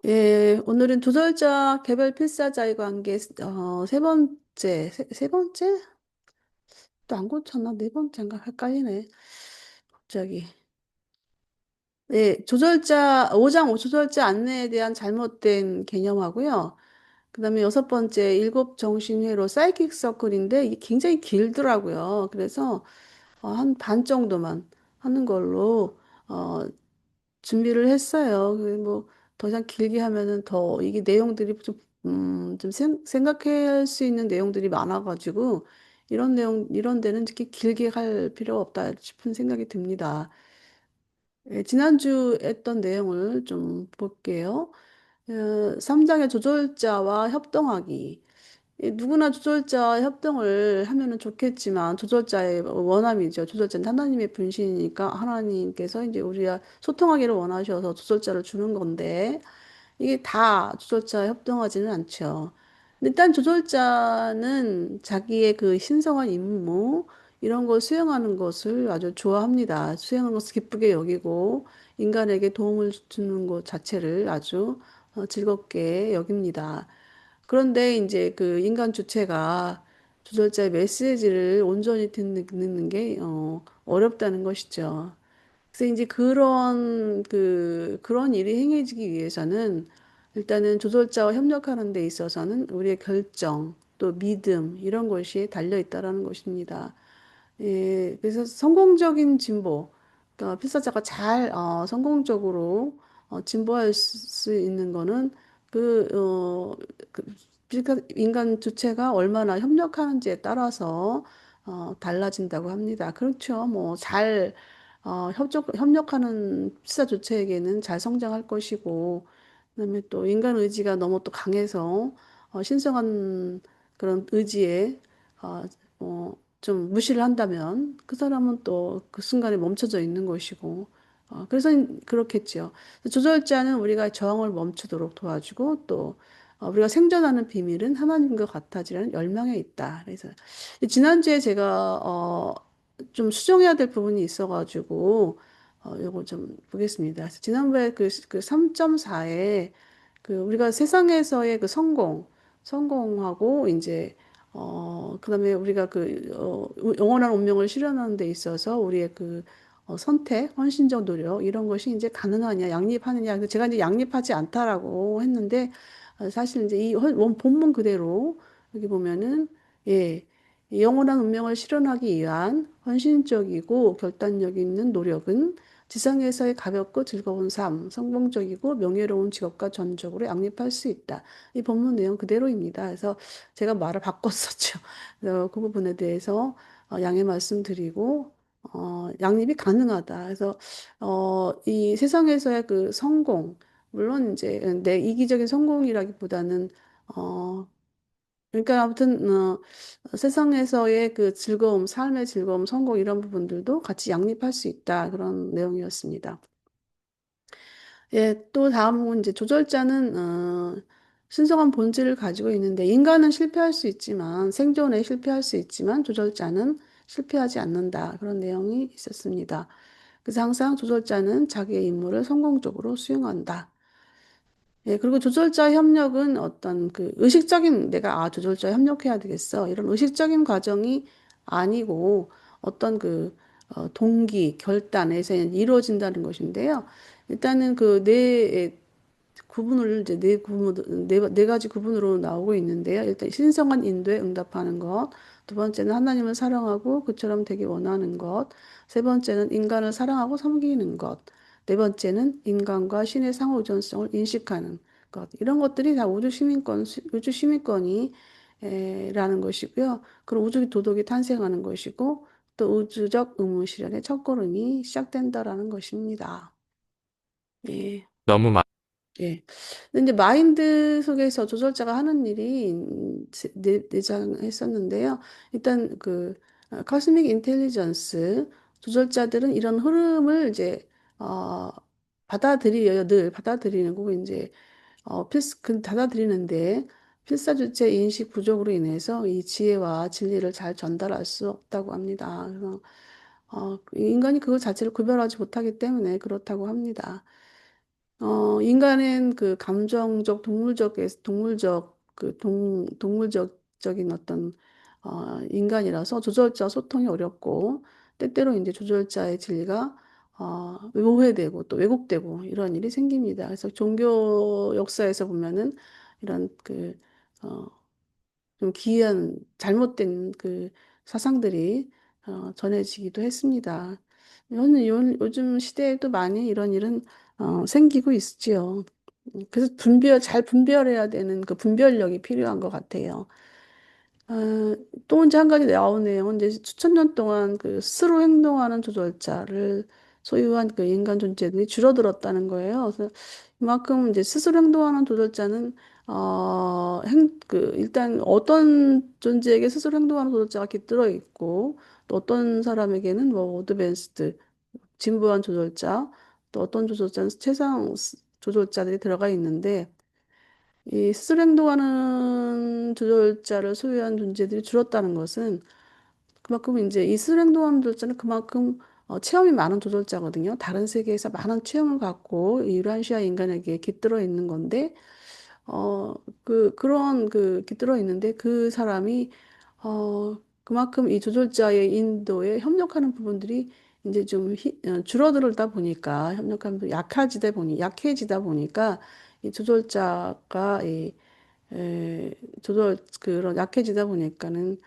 예, 오늘은 두설자 개별 필사자의 관계 세 번째, 세 번째? 또 안 고쳤나? 네 번째인가? 헷갈리네. 갑자기. 예, 조절자 5장 5조절자 안내에 대한 잘못된 개념하고요. 그다음에 여섯 번째 일곱 정신회로 사이킥 서클인데 이게 굉장히 길더라고요. 그래서 한 반 정도만 하는 걸로 어, 준비를 했어요. 뭐더 이상 길게 하면은 더 이게 내용들이 좀 생각할 수 있는 내용들이 많아가지고 이런 데는 특히 길게 할 필요가 없다 싶은 생각이 듭니다. 예, 지난주 했던 내용을 좀 볼게요. 3장의 조절자와 협동하기. 누구나 조절자와 협동을 하면은 좋겠지만 조절자의 원함이죠. 조절자는 하나님의 분신이니까 하나님께서 이제 우리가 소통하기를 원하셔서 조절자를 주는 건데 이게 다 조절자와 협동하지는 않죠. 일단 조절자는 자기의 그 신성한 임무 이런 걸 수행하는 것을 아주 좋아합니다. 수행하는 것을 기쁘게 여기고 인간에게 도움을 주는 것 자체를 아주 즐겁게 여깁니다. 그런데 이제 그 인간 주체가 조절자의 메시지를 온전히 듣는 게 어렵다는 것이죠. 그래서 이제 그런 일이 행해지기 위해서는 일단은 조절자와 협력하는 데 있어서는 우리의 결정, 또 믿음, 이런 것이 달려 있다라는 것입니다. 예, 그래서 성공적인 진보, 그러니까 필사자가 잘, 성공적으로, 진보할 수 있는 거는 그, 어, 그, 인간 주체가 얼마나 협력하는지에 따라서, 달라진다고 합니다. 그렇죠. 협력하는 필사 주체에게는 잘 성장할 것이고, 그다음에 또 인간 의지가 너무 또 강해서, 신성한 그런 의지에, 어, 어, 좀 무시를 한다면 그 사람은 또 그 순간에 멈춰져 있는 것이고, 그래서 그렇겠죠. 조절자는 우리가 저항을 멈추도록 도와주고 또 우리가 생존하는 비밀은 하나님과 같아지라는 열망에 있다. 그래서 지난주에 제가 좀 수정해야 될 부분이 있어가지고 요거 좀 보겠습니다. 그래서 지난번에 그 3.4에 그 우리가 세상에서의 그 성공하고 이제 그다음에 우리가 영원한 운명을 실현하는 데 있어서 우리의 선택, 헌신적 노력, 이런 것이 이제 가능하냐, 양립하느냐. 그래서 제가 이제 양립하지 않다라고 했는데, 사실 이제 본문 그대로 여기 보면은, 예, 이 영원한 운명을 실현하기 위한 헌신적이고 결단력 있는 노력은 지상에서의 가볍고 즐거운 삶, 성공적이고 명예로운 직업과 전적으로 양립할 수 있다. 이 본문 내용 그대로입니다. 그래서 제가 말을 바꿨었죠. 그 부분에 대해서 양해 말씀드리고 양립이 가능하다. 그래서 이 세상에서의 그 성공, 물론 이제 내 이기적인 성공이라기보다는 어, 그러니까 아무튼 세상에서의 그 즐거움, 삶의 즐거움, 성공 이런 부분들도 같이 양립할 수 있다. 그런 내용이었습니다. 예, 또 다음은 이제 조절자는 신성한 본질을 가지고 있는데 인간은 실패할 수 있지만 생존에 실패할 수 있지만 조절자는 실패하지 않는다. 그런 내용이 있었습니다. 그래서 항상 조절자는 자기의 임무를 성공적으로 수행한다. 예, 그리고 조절자 협력은 어떤 그 의식적인 내가 조절자 협력해야 되겠어. 이런 의식적인 과정이 아니고 어떤 동기, 결단에서 이루어진다는 것인데요. 일단은 구분을 이제 네 가지 구분으로 나오고 있는데요. 일단 신성한 인도에 응답하는 것, 두 번째는 하나님을 사랑하고 그처럼 되기 원하는 것, 세 번째는 인간을 사랑하고 섬기는 것, 네 번째는 인간과 신의 상호 의존성을 인식하는 것. 이런 것들이 다 우주 시민권이 라는 것이고요. 그럼 우주 도덕이 탄생하는 것이고 또 우주적 의무 실현의 첫걸음이 시작된다라는 것입니다. 예. 너무 많, 예. 근데 이제 마인드 속에서 조절자가 하는 일이 내장했었는데요. 일단 카스믹 인텔리전스 조절자들은 이런 흐름을 이제 어 받아들여요. 늘 받아들이는 거고 이제 받아들이는데 필사주체 인식 부족으로 인해서 이 지혜와 진리를 잘 전달할 수 없다고 합니다. 그래서 인간이 그것 자체를 구별하지 못하기 때문에 그렇다고 합니다. 인간은 그 감정적, 동물적, 동물적인 어떤, 인간이라서 조절자 소통이 어렵고, 때때로 이제 조절자의 진리가, 오해되고 또 왜곡되고 이런 일이 생깁니다. 그래서 종교 역사에서 보면은 이런 어, 좀 기이한 잘못된 그 사상들이 전해지기도 했습니다. 요즘 시대에도 많이 이런 일은 생기고 있지요. 그래서 잘 분별해야 되는 그 분별력이 필요한 것 같아요. 또 이제 한 가지 나오네요. 이제 수천 년 동안 그 스스로 행동하는 조절자를 소유한 그 인간 존재들이 줄어들었다는 거예요. 그래서 이만큼 이제 스스로 행동하는 조절자는 일단 어떤 존재에게 스스로 행동하는 조절자가 깃들어 있고 또 어떤 사람에게는 뭐 어드밴스드 진부한 조절자 또 어떤 조절자는 조절자들이 들어가 있는데 이 스스로 행동하는 조절자를 소유한 존재들이 줄었다는 것은 그만큼 이제 이 스스로 행동하는 조절자는 그만큼 체험이 많은 조절자거든요. 다른 세계에서 많은 체험을 갖고 이 유란시아 인간에게 깃들어 있는 건데 어, 그런 깃들어 있는데 그 사람이 그만큼 이 조절자의 인도에 협력하는 부분들이 이제 줄어들다 보니까 약해지다 보니까 이 조절자가 그런 약해지다 보니까는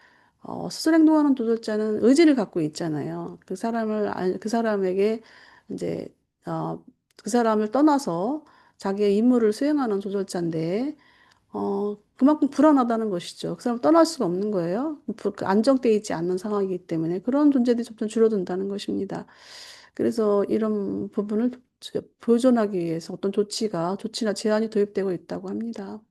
스스로 행동하는 조절자는 의지를 갖고 있잖아요. 그 사람에게 이제 어, 그 사람을 떠나서 자기의 임무를 수행하는 조절자인데 그만큼 불안하다는 것이죠. 그 사람 떠날 수가 없는 거예요. 안정돼 있지 않는 상황이기 때문에 그런 존재들이 점점 줄어든다는 것입니다. 그래서 이런 부분을 보존하기 위해서 조치나 제한이 도입되고 있다고 합니다.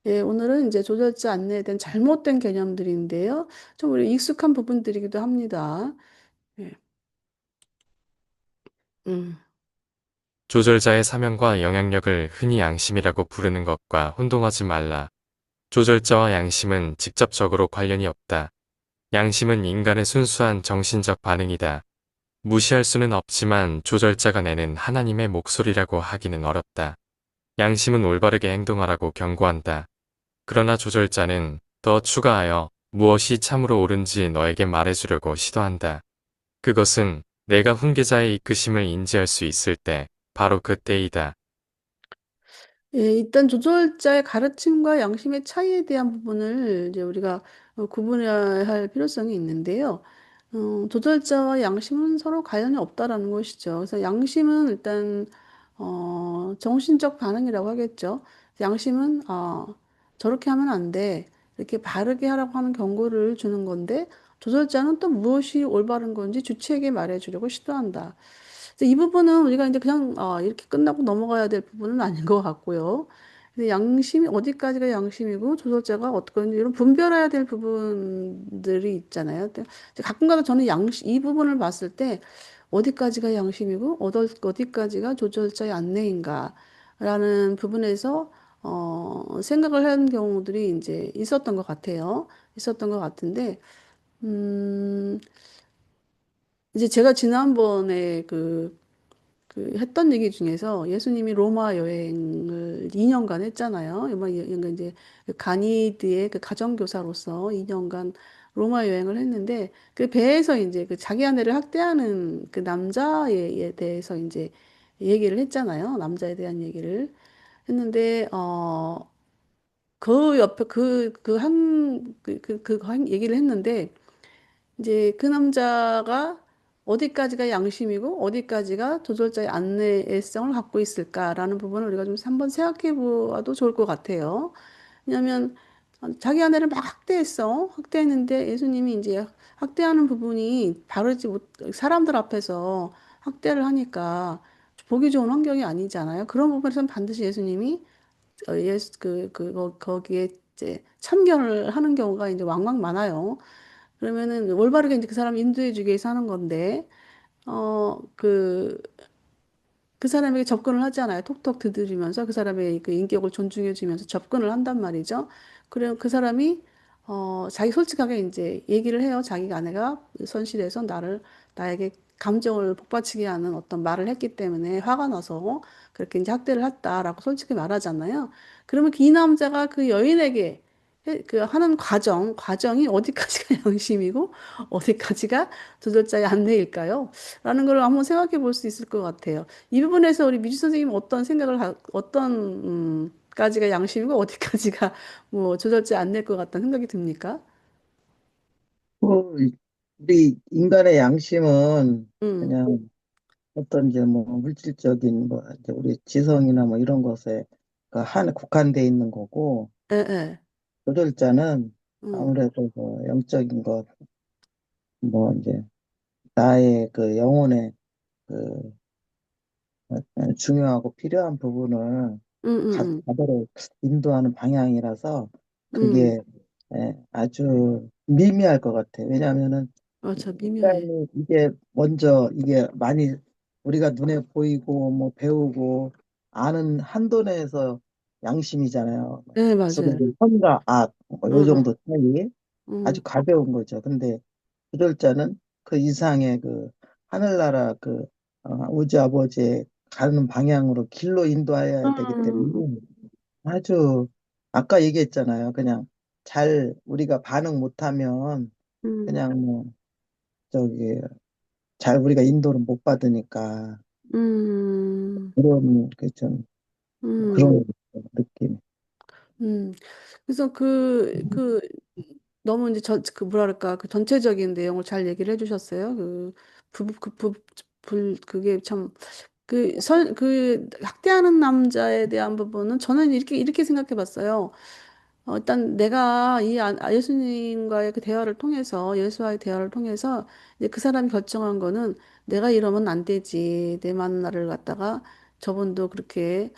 예, 오늘은 이제 조절자 안내에 대한 잘못된 개념들인데요. 좀 우리 익숙한 부분들이기도 합니다. 예, 음, 조절자의 사명과 영향력을 흔히 양심이라고 부르는 것과 혼동하지 말라. 조절자와 양심은 직접적으로 관련이 없다. 양심은 인간의 순수한 정신적 반응이다. 무시할 수는 없지만 조절자가 내는 하나님의 목소리라고 하기는 어렵다. 양심은 올바르게 행동하라고 경고한다. 그러나 조절자는 더 추가하여 무엇이 참으로 옳은지 너에게 말해주려고 시도한다. 그것은 내가 훈계자의 이끄심을 인지할 수 있을 때, 바로 그때이다. 예, 일단 조절자의 가르침과 양심의 차이에 대한 부분을 이제 우리가 구분해야 할 필요성이 있는데요. 조절자와 양심은 서로 관련이 없다라는 것이죠. 그래서 양심은 일단 정신적 반응이라고 하겠죠. 양심은 저렇게 하면 안 돼. 이렇게 바르게 하라고 하는 경고를 주는 건데 조절자는 또 무엇이 올바른 건지 주체에게 말해주려고 시도한다. 그래서 이 부분은 우리가 이제 그냥 이렇게 끝나고 넘어가야 될 부분은 아닌 것 같고요. 근데 양심이 어디까지가 양심이고 조절자가 어떤지 이런 분별해야 될 부분들이 있잖아요. 근데 이제 가끔가다 저는 이 부분을 봤을 때 어디까지가 양심이고 어디까지가 조절자의 안내인가라는 부분에서 생각을 하는 경우들이 이제 있었던 것 같아요. 있었던 것 같은데 음, 이제 제가 지난번에 했던 얘기 중에서 예수님이 로마 여행을 2년간 했잖아요. 그러니까 이제 그 가니드의 그 가정교사로서 2년간 로마 여행을 했는데 그 배에서 이제 그 자기 아내를 학대하는 그 남자에 대해서 이제 얘기를 했잖아요. 남자에 대한 얘기를 했는데 그 옆에 얘기를 했는데 이제 그 남자가 어디까지가 양심이고 어디까지가 조절자의 안내성을 갖고 있을까라는 부분을 우리가 좀 한번 생각해 보아도 좋을 것 같아요. 왜냐하면 자기 아내를 막 학대했어. 학대했는데 예수님이 이제 학대하는 부분이 사람들 앞에서 학대를 하니까 보기 좋은 환경이 아니잖아요. 그런 부분에서는 반드시 예수님이 거기에 이제 참견을 하는 경우가 이제 왕왕 많아요. 그러면은 올바르게 이제 그 사람 인도해 주기 위해서 하는 건데, 어, 그, 그 사람에게 접근을 하잖아요. 톡톡 두드리면서 그 사람의 그 인격을 존중해 주면서 접근을 한단 말이죠. 그래, 그 사람이, 자기 솔직하게 이제 얘기를 해요. 자기가 아내가 선실에서 나에게 감정을 복받치게 하는 어떤 말을 했기 때문에 화가 나서 그렇게 이제 학대를 했다라고 솔직히 말하잖아요. 그러면 이 남자가 그 여인에게 그 하는 과정이 어디까지가 양심이고 어디까지가 조절자의 안내일까요? 라는 걸 한번 생각해 볼 수 있을 것 같아요. 이 부분에서 우리 미주 선생님은 어떤 어떤 까지가 양심이고 어디까지가 뭐 조절자 안내일 것 같다는 생각이 듭니까? 우리 인간의 양심은 음, 그냥 어떤 이제 뭐 물질적인 뭐 이제 우리 지성이나 뭐 이런 것에 그한 국한돼 있는 거고, 예, 예, 조절자는 음, 아무래도 뭐 영적인 것, 뭐 이제 나의 그 영혼의 그 중요하고 필요한 부분을 음, 음, 가도록 인도하는 방향이라서 음, 그게 아주 미미할 것 같아요. 왜냐하면은 저 미묘해. 인간이 이게 먼저 이게 많이 우리가 눈에 보이고 뭐 배우고 아는 한도 내에서 양심이잖아요. 네, 맞아요. 지금 선과 악, 응, 뭐요 응, 정도 차이 아주 응, 가벼운 거죠. 근데 조절자는 그 이상의 그 하늘나라 그 우주 아버지의 가는 방향으로 길로 인도해야 되기 응, 때문에 아주 아까 얘기했잖아요. 그냥 잘 우리가 반응 못하면 응, 그냥 뭐 저기 잘 우리가 인도를 못 받으니까 응, 그런 그 좀 응, 그런 느낌. 응. 그래서 너무 이제 뭐랄까, 그 전체적인 내용을 잘 얘기를 해주셨어요. 그게 참, 학대하는 남자에 대한 부분은 저는 이렇게 생각해 봤어요. 일단 내가 예수님과의 그 대화를 통해서, 예수와의 대화를 통해서, 이제 그 사람이 결정한 거는 내가 이러면 안 되지. 내 만나를 갖다가 저분도 그렇게,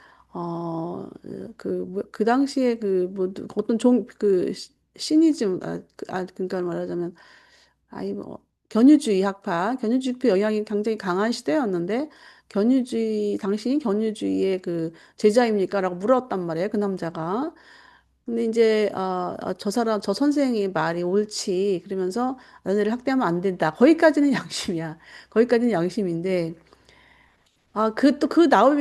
그 당시에 어떤 시니즘, 그러니까 말하자면, 견유주의 영향이 굉장히 강한 시대였는데, 당신이 견유주의의 그 제자입니까? 라고 물었단 말이에요. 그 남자가. 근데 이제 저 선생의 말이 옳지 그러면서 너네를 학대하면 안 된다. 거기까지는 양심이야. 거기까지는 양심인데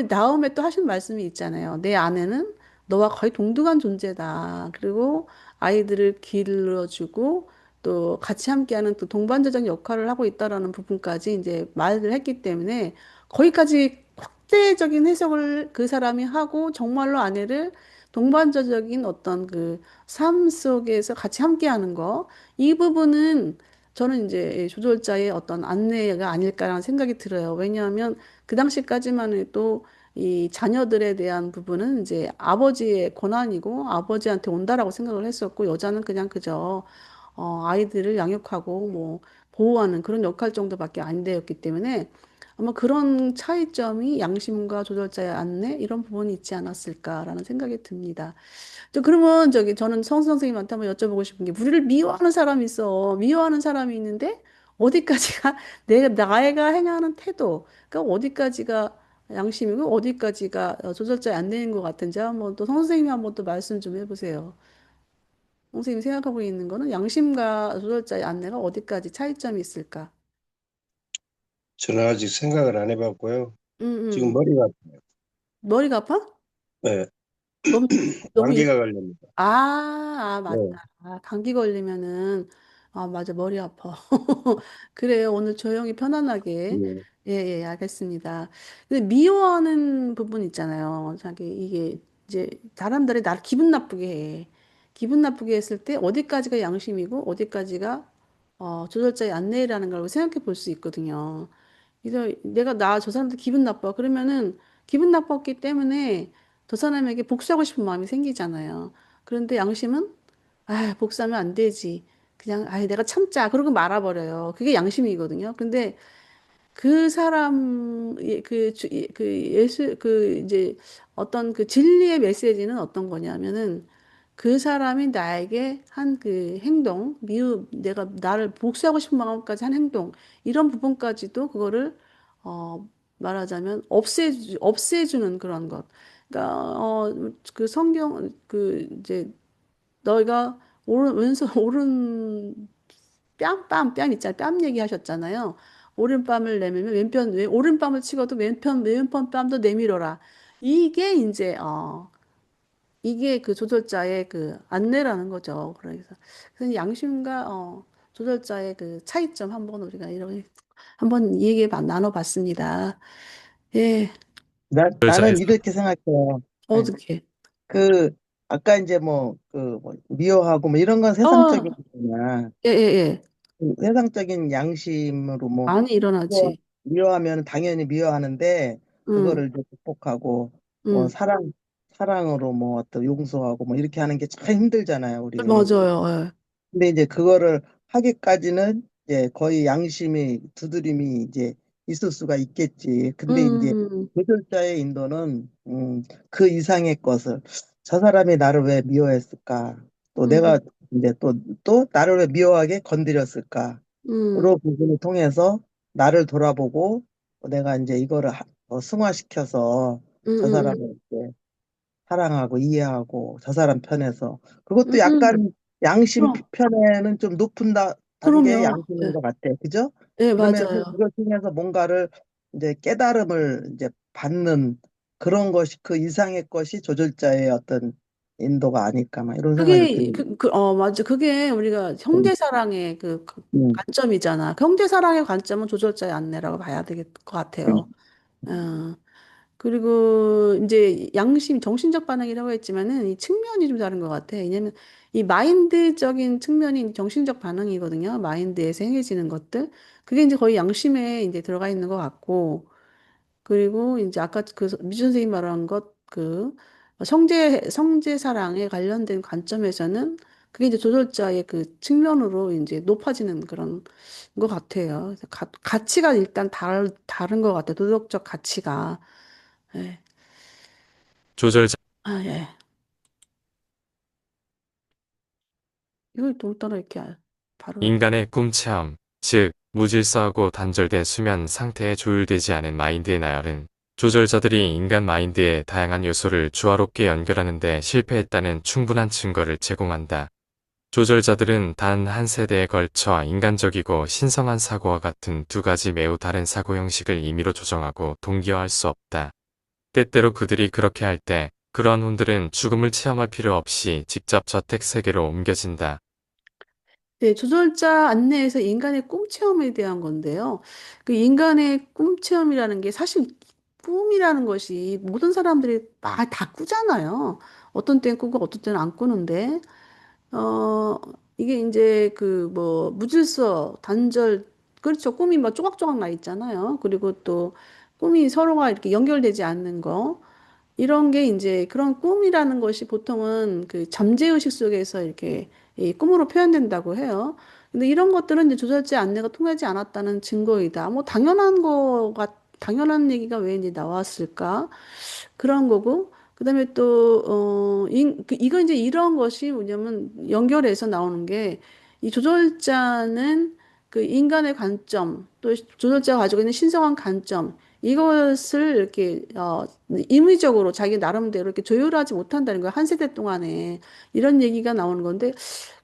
다음에 또 하신 말씀이 있잖아요. 내 아내는 너와 거의 동등한 존재다. 그리고 아이들을 길러주고 또 같이 함께하는 또 동반자적 역할을 하고 있다라는 부분까지 이제 말을 했기 때문에 거기까지 확대적인 해석을 그 사람이 하고 정말로 아내를 동반자적인 어떤 그 삶 속에서 같이 함께하는 거, 이 부분은 저는 이제 조절자의 어떤 안내가 아닐까라는 생각이 들어요. 왜냐하면 그 당시까지만 해도 이 자녀들에 대한 부분은 이제 아버지의 권한이고 아버지한테 온다라고 생각을 했었고 여자는 그냥 그저 아이들을 양육하고 뭐 보호하는 그런 역할 정도밖에 안 되었기 때문에 아마 그런 차이점이 양심과 조절자의 안내 이런 부분이 있지 않았을까라는 생각이 듭니다. 그러면 저는 성 선생님한테 한번 여쭤보고 싶은 게 우리를 미워하는 사람이 있어. 미워하는 사람이 있는데 어디까지가 나가 행하는 태도, 그러니까 어디까지가 양심이고 어디까지가 조절자에 안 되는 것 같은지 한번 또 선생님이 한번 또 말씀 좀 해보세요. 선생님이 생각하고 있는 거는 양심과 조절자의 안내가 어디까지 차이점이 있을까? 저는 아직 생각을 안 해봤고요. 음, 지금 음. 머리가 머리가 아파? 네, 너무 너무 감기가 걸립니다. 맞다. 네, 감기 걸리면은, 맞아, 머리 아파. 그래요. 오늘 조용히 편안하게. 네. 예, 예, 알겠습니다. 근데 미워하는 부분 있잖아요. 이게 이제 사람들이 나를 기분 나쁘게 해. 기분 나쁘게 했을 때 어디까지가 양심이고 어디까지가 조절자의 안내라는 걸 생각해 볼 수 있거든요. 그래서 저 사람들 기분 나빠. 그러면은 기분 나빴기 때문에 저 사람에게 복수하고 싶은 마음이 생기잖아요. 그런데 양심은, 복수하면 안 되지. 내가 참자. 그러고 말아버려요. 그게 양심이거든요. 근데 그 사람, 이제 어떤 그 진리의 메시지는 어떤 거냐면은 그 사람이 나에게 한 그 행동, 내가 나를 복수하고 싶은 마음까지 한 행동, 이런 부분까지도 그거를, 말하자면 없애주는 그런 것. 그러니까, 이제 너희가 왼손, 뺨 있잖아. 뺨 얘기하셨잖아요. 오른뺨을 내밀면 오른뺨을 치고도 왼편 뺨도 내밀어라. 이게 이제, 이게 그 조절자의 그 안내라는 거죠. 그래서 양심과, 조절자의 그 차이점 한번 우리가 이렇게 한번 나눠봤습니다. 예, 나는 조절자의 이렇게 생각해요. 네. 어떻게. 그, 아까 이제 뭐, 미워하고 뭐 이런 건 세상적인 어, 거냐. 예, 예, 예. 그 세상적인 양심으로 뭐, 많이 미워, 일어나지. 미워하면 당연히 미워하는데, 응, 그거를 이제 극복하고, 뭐, 응. 사랑으로 뭐, 어떤 용서하고 뭐, 이렇게 하는 게 참 힘들잖아요, 우리. 맞아요. 예. 근데 이제 그거를 하기까지는 이제 거의 양심이 두드림이 이제 있을 수가 있겠지. 근데 이제 음, 조절자의 인도는 그 이상의 것을 저 사람이 나를 왜 미워했을까? 또 음, 내가 이제 또 나를 왜 미워하게 건드렸을까? 음, 그런 부분을 통해서 나를 돌아보고 내가 이제 이거를 승화시켜서 저 음, 사람을 이제 사랑하고 이해하고 저 사람 편에서 그것도 음. 약간 양심 그럼, 편에는 좀 높은 단계의 그럼요. 양심인 예, 것 같아. 그죠? 예, 그러면서 맞아요. 그걸 통해서 뭔가를 이제 깨달음을 이제 받는 그런 것이 그 이상의 것이 조절자의 어떤 인도가 아닐까 막 이런 생각이 듭니다. 맞아. 그게 우리가 음, 형제사랑의 그 음, 관점이잖아. 그 형제사랑의 관점은 조절자의 안내라고 봐야 될 것 같아요. 어, 그리고 이제 정신적 반응이라고 했지만은 이 측면이 좀 다른 것 같아. 왜냐면 이 마인드적인 측면이 정신적 반응이거든요. 마인드에서 행해지는 것들. 그게 이제 거의 양심에 이제 들어가 있는 것 같고, 그리고 이제 아까 그 미주 선생님 말한 성재 사랑에 관련된 관점에서는 그게 이제 조절자의 그 측면으로 이제 높아지는 그런 것 같아요. 그래서 가치가 일단 다른 것 같아요. 도덕적 가치가. 예. 조절자 아, 예. 이걸 또 따라 이렇게 바로. 인간의 꿈 체험, 즉 무질서하고 단절된 수면 상태에 조율되지 않은 마인드의 나열은 조절자들이 인간 마인드의 다양한 요소를 조화롭게 연결하는 데 실패했다는 충분한 증거를 제공한다. 조절자들은 단 한 세대에 걸쳐 인간적이고 신성한 사고와 같은 두 가지 매우 다른 사고 형식을 임의로 조정하고 동기화할 수 없다. 때때로 그들이 그렇게 할 때, 그러한 혼들은 죽음을 체험할 필요 없이 직접 저택 세계로 옮겨진다. 네, 조절자 안내에서 인간의 꿈 체험에 대한 건데요. 그 인간의 꿈 체험이라는 게 사실 꿈이라는 것이 모든 사람들이 다 꾸잖아요. 어떤 때는 꾸고 어떤 때는 안 꾸는데, 어, 이게 이제 그 뭐 무질서, 단절, 그렇죠. 꿈이 막 조각조각 나 있잖아요. 그리고 또 꿈이 서로가 이렇게 연결되지 않는 거. 이런 게 이제 그런 꿈이라는 것이 보통은 그 잠재의식 속에서 이렇게 이 꿈으로 표현된다고 해요. 근데 이런 것들은 이제 조절제 안내가 통하지 않았다는 증거이다. 뭐 당연한 얘기가 왜 이제 나왔을까? 그런 거고, 그다음에 또, 이거 이제 이런 것이 뭐냐면 연결해서 나오는 게 이 조절자는 그 인간의 관점, 또 조절자가 가지고 있는 신성한 관점, 이것을 이렇게, 임의적으로 자기 나름대로 이렇게 조율하지 못한다는 거예요. 한 세대 동안에. 이런 얘기가 나오는 건데,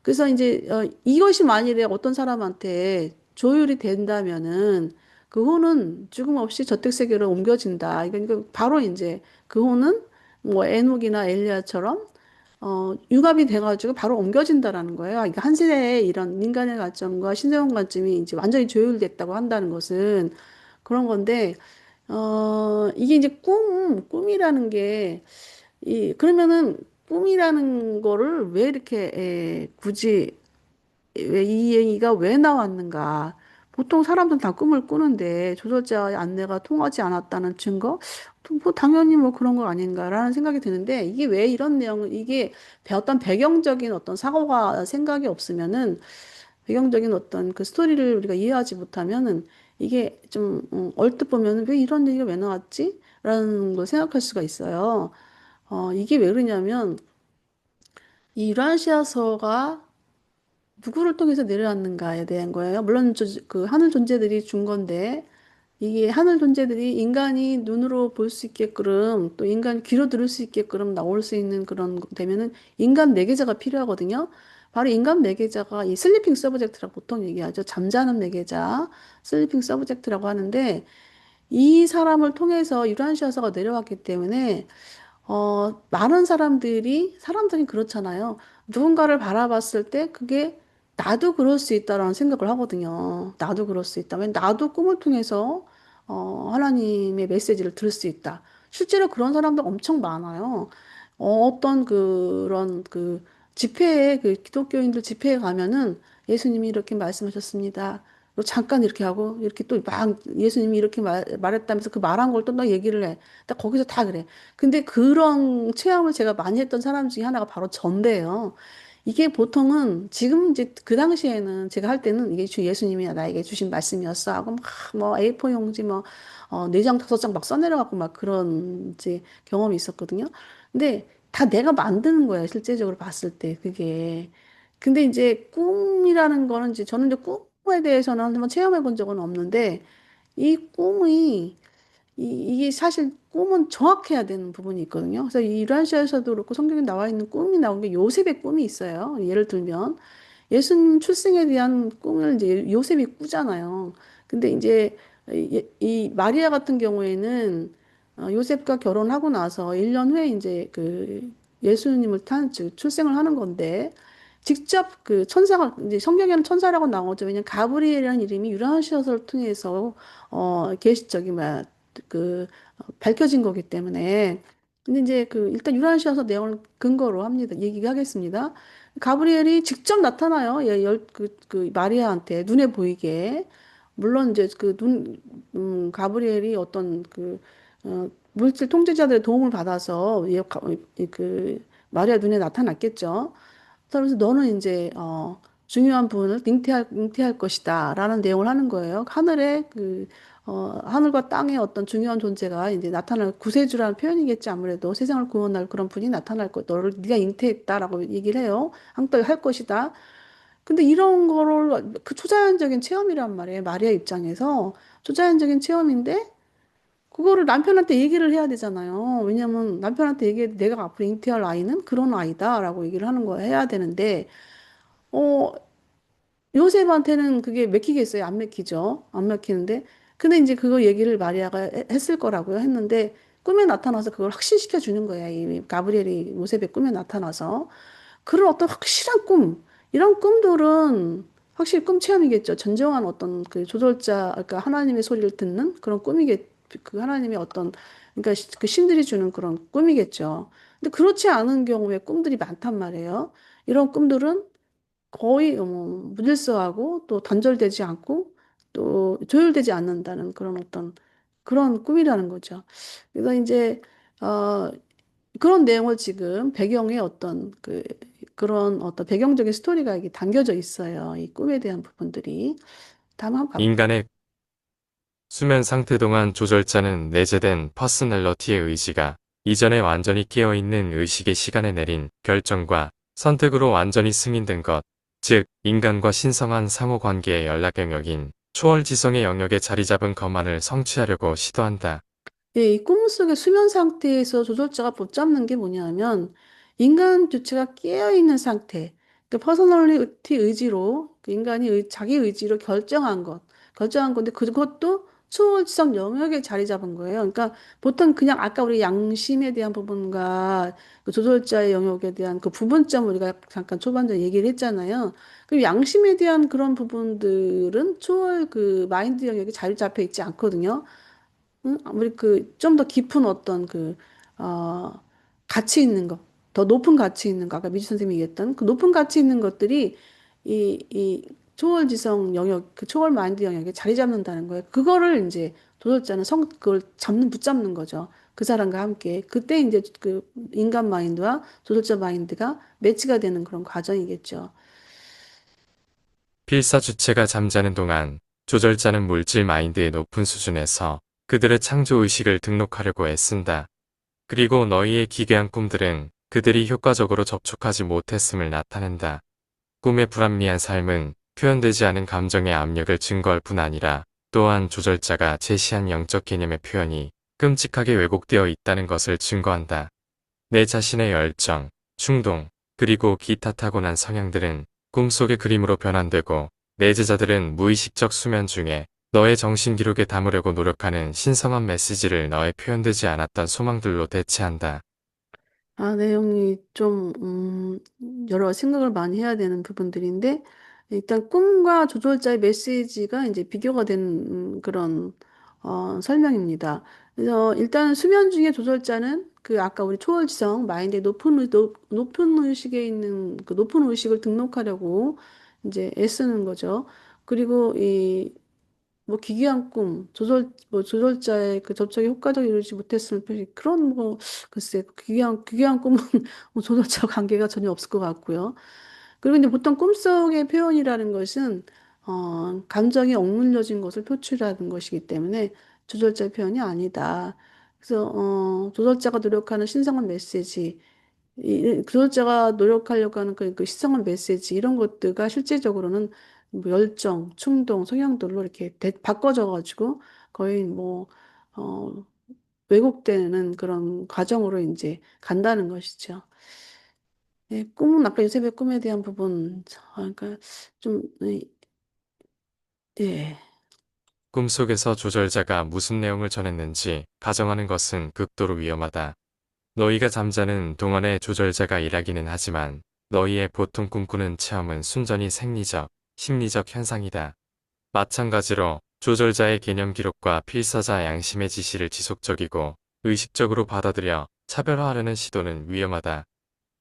그래서 이제, 이것이 만일에 어떤 사람한테 조율이 된다면은, 그 호는 죽음 없이 저택세계로 옮겨진다. 그러니까 바로 이제 그 호는 뭐 에녹이나 엘리야처럼 융합이 돼가지고 바로 옮겨진다라는 거예요. 그러니까 한 세대에 이런 인간의 관점과 신성한 관점이 이제 완전히 조율됐다고 한다는 것은 그런 건데, 이게 이제 꿈이라는 게, 그러면은 꿈이라는 거를 왜 이렇게, 굳이 왜 이 얘기가 왜 나왔는가? 보통 사람들은 다 꿈을 꾸는데 조절자의 안내가 통하지 않았다는 증거? 뭐 당연히 뭐 그런 거 아닌가라는 생각이 드는데 이게 왜 이런 내용을 이게 어떤 배경적인 어떤 사고가 생각이 없으면은 배경적인 어떤 그 스토리를 우리가 이해하지 못하면은 이게 좀 얼뜻 보면은 왜 이런 얘기가 왜 나왔지? 라는 걸 생각할 수가 있어요. 이게 왜 그러냐면 이 유라시아서가 누구를 통해서 내려왔는가에 대한 거예요. 물론 그 하늘 존재들이 준 건데 이게 하늘 존재들이 인간이 눈으로 볼 수 있게끔 또 인간 귀로 들을 수 있게끔 나올 수 있는 그런 거 되면은 인간 매개자가 필요하거든요. 바로 인간 매개자가 이 슬리핑 서브젝트라고 보통 얘기하죠. 잠자는 매개자, 슬리핑 서브젝트라고 하는데 이 사람을 통해서 유란시아서가 내려왔기 때문에 많은 사람들이 그렇잖아요. 누군가를 바라봤을 때 그게 나도 그럴 수 있다라는 생각을 하거든요. 나도 그럴 수 있다. 왜 나도 꿈을 통해서 하나님의 메시지를 들을 수 있다. 실제로 그런 사람들 엄청 많아요. 어떤 그런 그 집회에 그 기독교인들 집회에 가면은 예수님이 이렇게 말씀하셨습니다. 그리고 잠깐 이렇게 하고 이렇게 또 막 예수님이 이렇게 말했다면서 그 말한 걸 또 나 얘기를 해. 딱 거기서 다 그래. 근데 그런 체험을 제가 많이 했던 사람 중에 하나가 바로 전데요. 이게 보통은 지금 이제 그 당시에는 제가 할 때는 이게 주 예수님이 나에게 주신 말씀이었어 하고 막 뭐 A4 용지 뭐 4장 5장 막 써내려갖고 막 그런 이제 경험이 있었거든요. 근데 다 내가 만드는 거예요. 실제적으로 봤을 때 그게. 근데 이제 꿈이라는 거는 이제 저는 이제 꿈에 대해서는 한번 체험해 본 적은 없는데 이 꿈이 이게 사실 꿈은 정확해야 되는 부분이 있거든요. 그래서 이 이란시아에서도 그렇고 성경에 나와 있는 꿈이 나온 게 요셉의 꿈이 있어요. 예를 들면 예수님 출생에 대한 꿈을 이제 요셉이 꾸잖아요. 근데 이제 이 마리아 같은 경우에는 요셉과 결혼하고 나서 1년 후에 이제 그 예수님을 즉 출생을 하는 건데 직접 그 천사가 이제 성경에는 천사라고 나오죠. 왜냐면 가브리엘이라는 이름이 유라시아서를 통해서 계시 저기 뭐야 그 밝혀진 거기 때문에 근데 이제 그 일단 유라시아서 내용을 근거로 합니다. 얘기하겠습니다. 가브리엘이 직접 나타나요. 그 마리아한테 눈에 보이게. 물론 이제 가브리엘이 어떤 물질 통제자들의 도움을 받아서 그 마리아 눈에 나타났겠죠. 그래서 너는 이제 중요한 부분을 잉태할 것이다라는 내용을 하는 거예요. 하늘과 땅의 어떤 중요한 존재가 이제 나타날 구세주라는 표현이겠지. 아무래도 세상을 구원할 그런 분이 나타날 것, 너를 네가 잉태했다라고 얘기를 해요. 항떡 할 것이다. 근데 이런 거를 그 초자연적인 체험이란 말이에요. 마리아 입장에서 초자연적인 체험인데 그거를 남편한테 얘기를 해야 되잖아요. 왜냐면 남편한테 얘기해 내가 앞으로 잉태할 아이는 그런 아이다라고 얘기를 하는 거 해야 되는데 어 요셉한테는 그게 맥히겠어요? 안 맥히죠? 안 맥히는데. 근데 이제 그거 얘기를 마리아가 했을 거라고요. 했는데 꿈에 나타나서 그걸 확신시켜 주는 거야. 이 가브리엘이 요셉의 꿈에 나타나서. 그런 어떤 확실한 꿈, 이런 꿈들은 확실히 꿈 체험이겠죠. 진정한 어떤 그 조절자, 그러니까 하나님의 소리를 듣는 그런 그 하나님의 어떤, 그러니까 그 신들이 주는 그런 꿈이겠죠. 근데 그렇지 않은 경우에 꿈들이 많단 말이에요. 이런 꿈들은 거의 무질서하고 또 단절되지 않고 또 조율되지 않는다는 그런 어떤 그런 꿈이라는 거죠. 그래서 이제 어 그런 내용을 지금 배경에 그런 어떤 배경적인 스토리가 이게 담겨져 있어요. 이 꿈에 대한 부분들이. 다음 한번 가볼게요. 인간의 수면 상태 동안 조절자는 내재된 퍼스널러티의 의지가 이전에 완전히 깨어있는 의식의 시간에 내린 결정과 선택으로 완전히 승인된 것, 즉 인간과 신성한 상호관계의 연락 영역인 초월지성의 영역에 자리 잡은 것만을 성취하려고 시도한다. 예, 이 꿈속의 수면 상태에서 조절자가 붙잡는 게 뭐냐면 인간 주체가 깨어있는 상태, 그 퍼서널리티 의지로 그 인간이 자기 의지로 결정한 건데 그것도 초월지성 영역에 자리 잡은 거예요. 그러니까 보통 그냥 아까 우리 양심에 대한 부분과 그 조절자의 영역에 대한 그 부분점 우리가 잠깐 초반에 얘기를 했잖아요. 그 양심에 대한 그런 부분들은 초월 그 마인드 영역에 자리 잡혀 있지 않거든요. 응? 우리 좀 더 깊은 어떤 어, 가치 있는 것, 더 높은 가치 있는 것, 아까 미주 선생님이 얘기했던 그 높은 가치 있는 것들이 이 초월지성 영역, 그 초월 마인드 영역에 자리 잡는다는 거예요. 그거를 이제 도설자는 그걸 붙잡는 거죠. 그 사람과 함께. 그때 이제 그 인간 마인드와 조절자 마인드가 매치가 되는 그런 과정이겠죠. 필사 주체가 잠자는 동안 조절자는 물질 마인드의 높은 수준에서 그들의 창조 의식을 등록하려고 애쓴다. 그리고 너희의 기괴한 꿈들은 그들이 효과적으로 접촉하지 못했음을 나타낸다. 꿈의 불합리한 삶은 표현되지 않은 감정의 압력을 증거할 뿐 아니라 또한 조절자가 제시한 영적 개념의 표현이 끔찍하게 왜곡되어 있다는 것을 증거한다. 내 자신의 열정, 충동, 그리고 기타 타고난 성향들은 꿈속의 그림으로 변환되고 내재자들은 무의식적 수면 중에 너의 정신 기록에 담으려고 노력하는 신성한 메시지를 너의 표현되지 않았던 소망들로 대체한다. 내용이 좀, 여러 생각을 많이 해야 되는 부분들인데, 일단 꿈과 조절자의 메시지가 이제 비교가 되는 그런, 설명입니다. 그래서 일단 수면 중에 조절자는 그 아까 우리 초월지성, 마인드의 높은 의식에 있는 그 높은 의식을 등록하려고 이제 애쓰는 거죠. 그리고 뭐 기괴한 꿈, 조절자의 그 접촉이 효과적으로 이루지 못했으면 그런 뭐 글쎄 기괴한 꿈은 뭐 조절자와 관계가 전혀 없을 것 같고요. 그리고 이제 보통 꿈속의 표현이라는 것은 감정이 억눌려진 것을 표출하는 것이기 때문에 조절자의 표현이 아니다. 그래서 조절자가 노력하는 신성한 메시지, 조절자가 노력하려고 하는 그 시성한 메시지 이런 것들과 실제적으로는 뭐 열정, 충동, 성향들로 이렇게 바꿔져 가지고 거의 뭐 어, 왜곡되는 그런 과정으로 이제 간다는 것이죠. 네, 꿈은 아까 요셉의 꿈에 대한 부분, 그러니까 좀, 예, 꿈속에서 조절자가 무슨 내용을 전했는지 가정하는 것은 극도로 위험하다. 너희가 잠자는 동안에 조절자가 일하기는 하지만 너희의 보통 꿈꾸는 체험은 순전히 생리적, 심리적 현상이다. 마찬가지로 조절자의 개념 기록과 필사자 양심의 지시를 지속적이고 의식적으로 받아들여 차별화하려는 시도는 위험하다.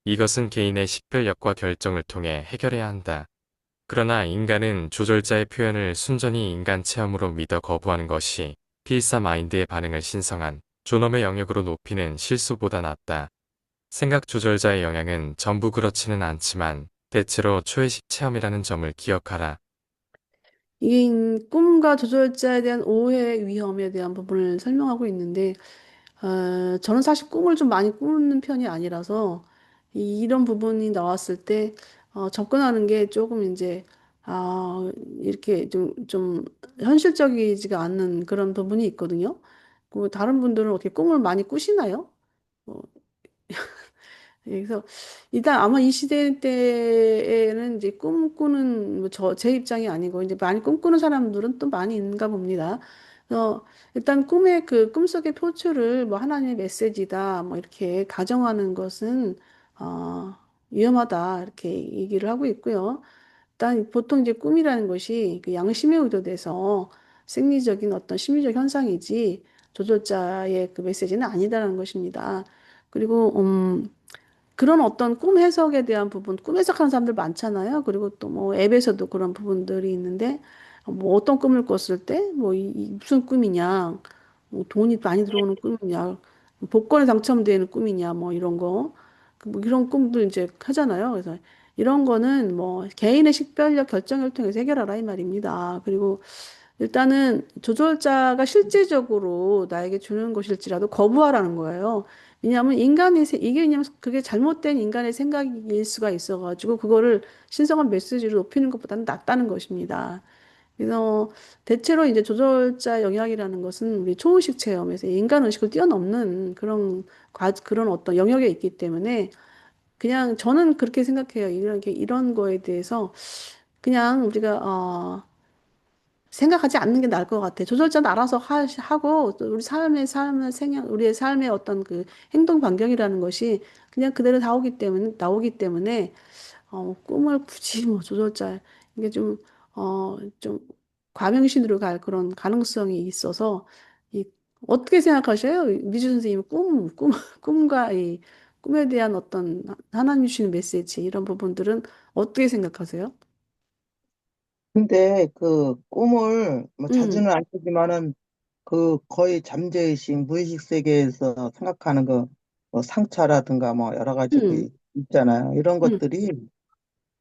이것은 개인의 식별력과 결정을 통해 해결해야 한다. 그러나 인간은 조절자의 표현을 순전히 인간 체험으로 믿어 거부하는 것이 필사 마인드의 반응을 신성한 존엄의 영역으로 높이는 실수보다 낫다. 생각 조절자의 영향은 전부 그렇지는 않지만 대체로 초회식 체험이라는 점을 기억하라. 이 꿈과 조절자에 대한 오해 위험에 대한 부분을 설명하고 있는데, 저는 사실 꿈을 좀 많이 꾸는 편이 아니라서 이런 부분이 나왔을 때 접근하는 게 조금 이제 이렇게 좀 현실적이지가 않는 그런 부분이 있거든요. 그 다른 분들은 어떻게 꿈을 많이 꾸시나요? 뭐, 예, 그래서 일단 아마 이 시대 때에는 이제 꿈꾸는 제 입장이 아니고 이제 많이 꿈꾸는 사람들은 또 많이 있는가 봅니다. 그래서 일단 꿈의 그 꿈속의 표출을 뭐 하나님의 메시지다 뭐 이렇게 가정하는 것은 어, 위험하다 이렇게 얘기를 하고 있고요. 일단 보통 이제 꿈이라는 것이 그 양심에 의도돼서 생리적인 어떤 심리적 현상이지 조절자의 그 메시지는 아니다라는 것입니다. 그리고 그런 어떤 꿈 해석에 대한 부분, 꿈 해석하는 사람들 많잖아요. 그리고 또 뭐 앱에서도 그런 부분들이 있는데, 뭐 어떤 꿈을 꿨을 때, 뭐 무슨 꿈이냐, 뭐 돈이 많이 들어오는 꿈이냐, 복권에 당첨되는 꿈이냐, 뭐 이런 거, 뭐 이런 꿈들 이제 하잖아요. 그래서 이런 거는 뭐 개인의 식별력 결정을 통해서 해결하라 이 말입니다. 그리고 일단은 조절자가 실제적으로 나에게 주는 것일지라도 거부하라는 거예요. 왜냐하면 이게 왜냐면 그게 잘못된 인간의 생각일 수가 있어가지고 그거를 신성한 메시지로 높이는 것보다는 낫다는 것입니다. 그래서 대체로 이제 조절자 영역이라는 것은 우리 초의식 체험에서 인간 의식을 뛰어넘는 그런 어떤 영역에 있기 때문에 그냥 저는 그렇게 생각해요. 이런 거에 대해서 그냥 우리가 생각하지 않는 게 나을 것 같아. 조절자는 알아서 하고 또 우리 삶의 생각, 우리의 삶의 어떤 그 행동 반경이라는 것이 그냥 그대로 나오기 때문에 꿈을 굳이 뭐 조절자 이게 좀 과명신으로 갈 그런 가능성이 있어서 이 어떻게 생각하셔요? 미주 선생님 꿈과 이 꿈에 대한 어떤 하나님 주시는 메시지 이런 부분들은 어떻게 생각하세요? 근데 그 꿈을 뭐 음, 자주는 안 꾸지만은 그 거의 잠재의식, 무의식 세계에서 생각하는 뭐 상처라든가 뭐 여러 가지 음, 있잖아요. 이런 음, 것들이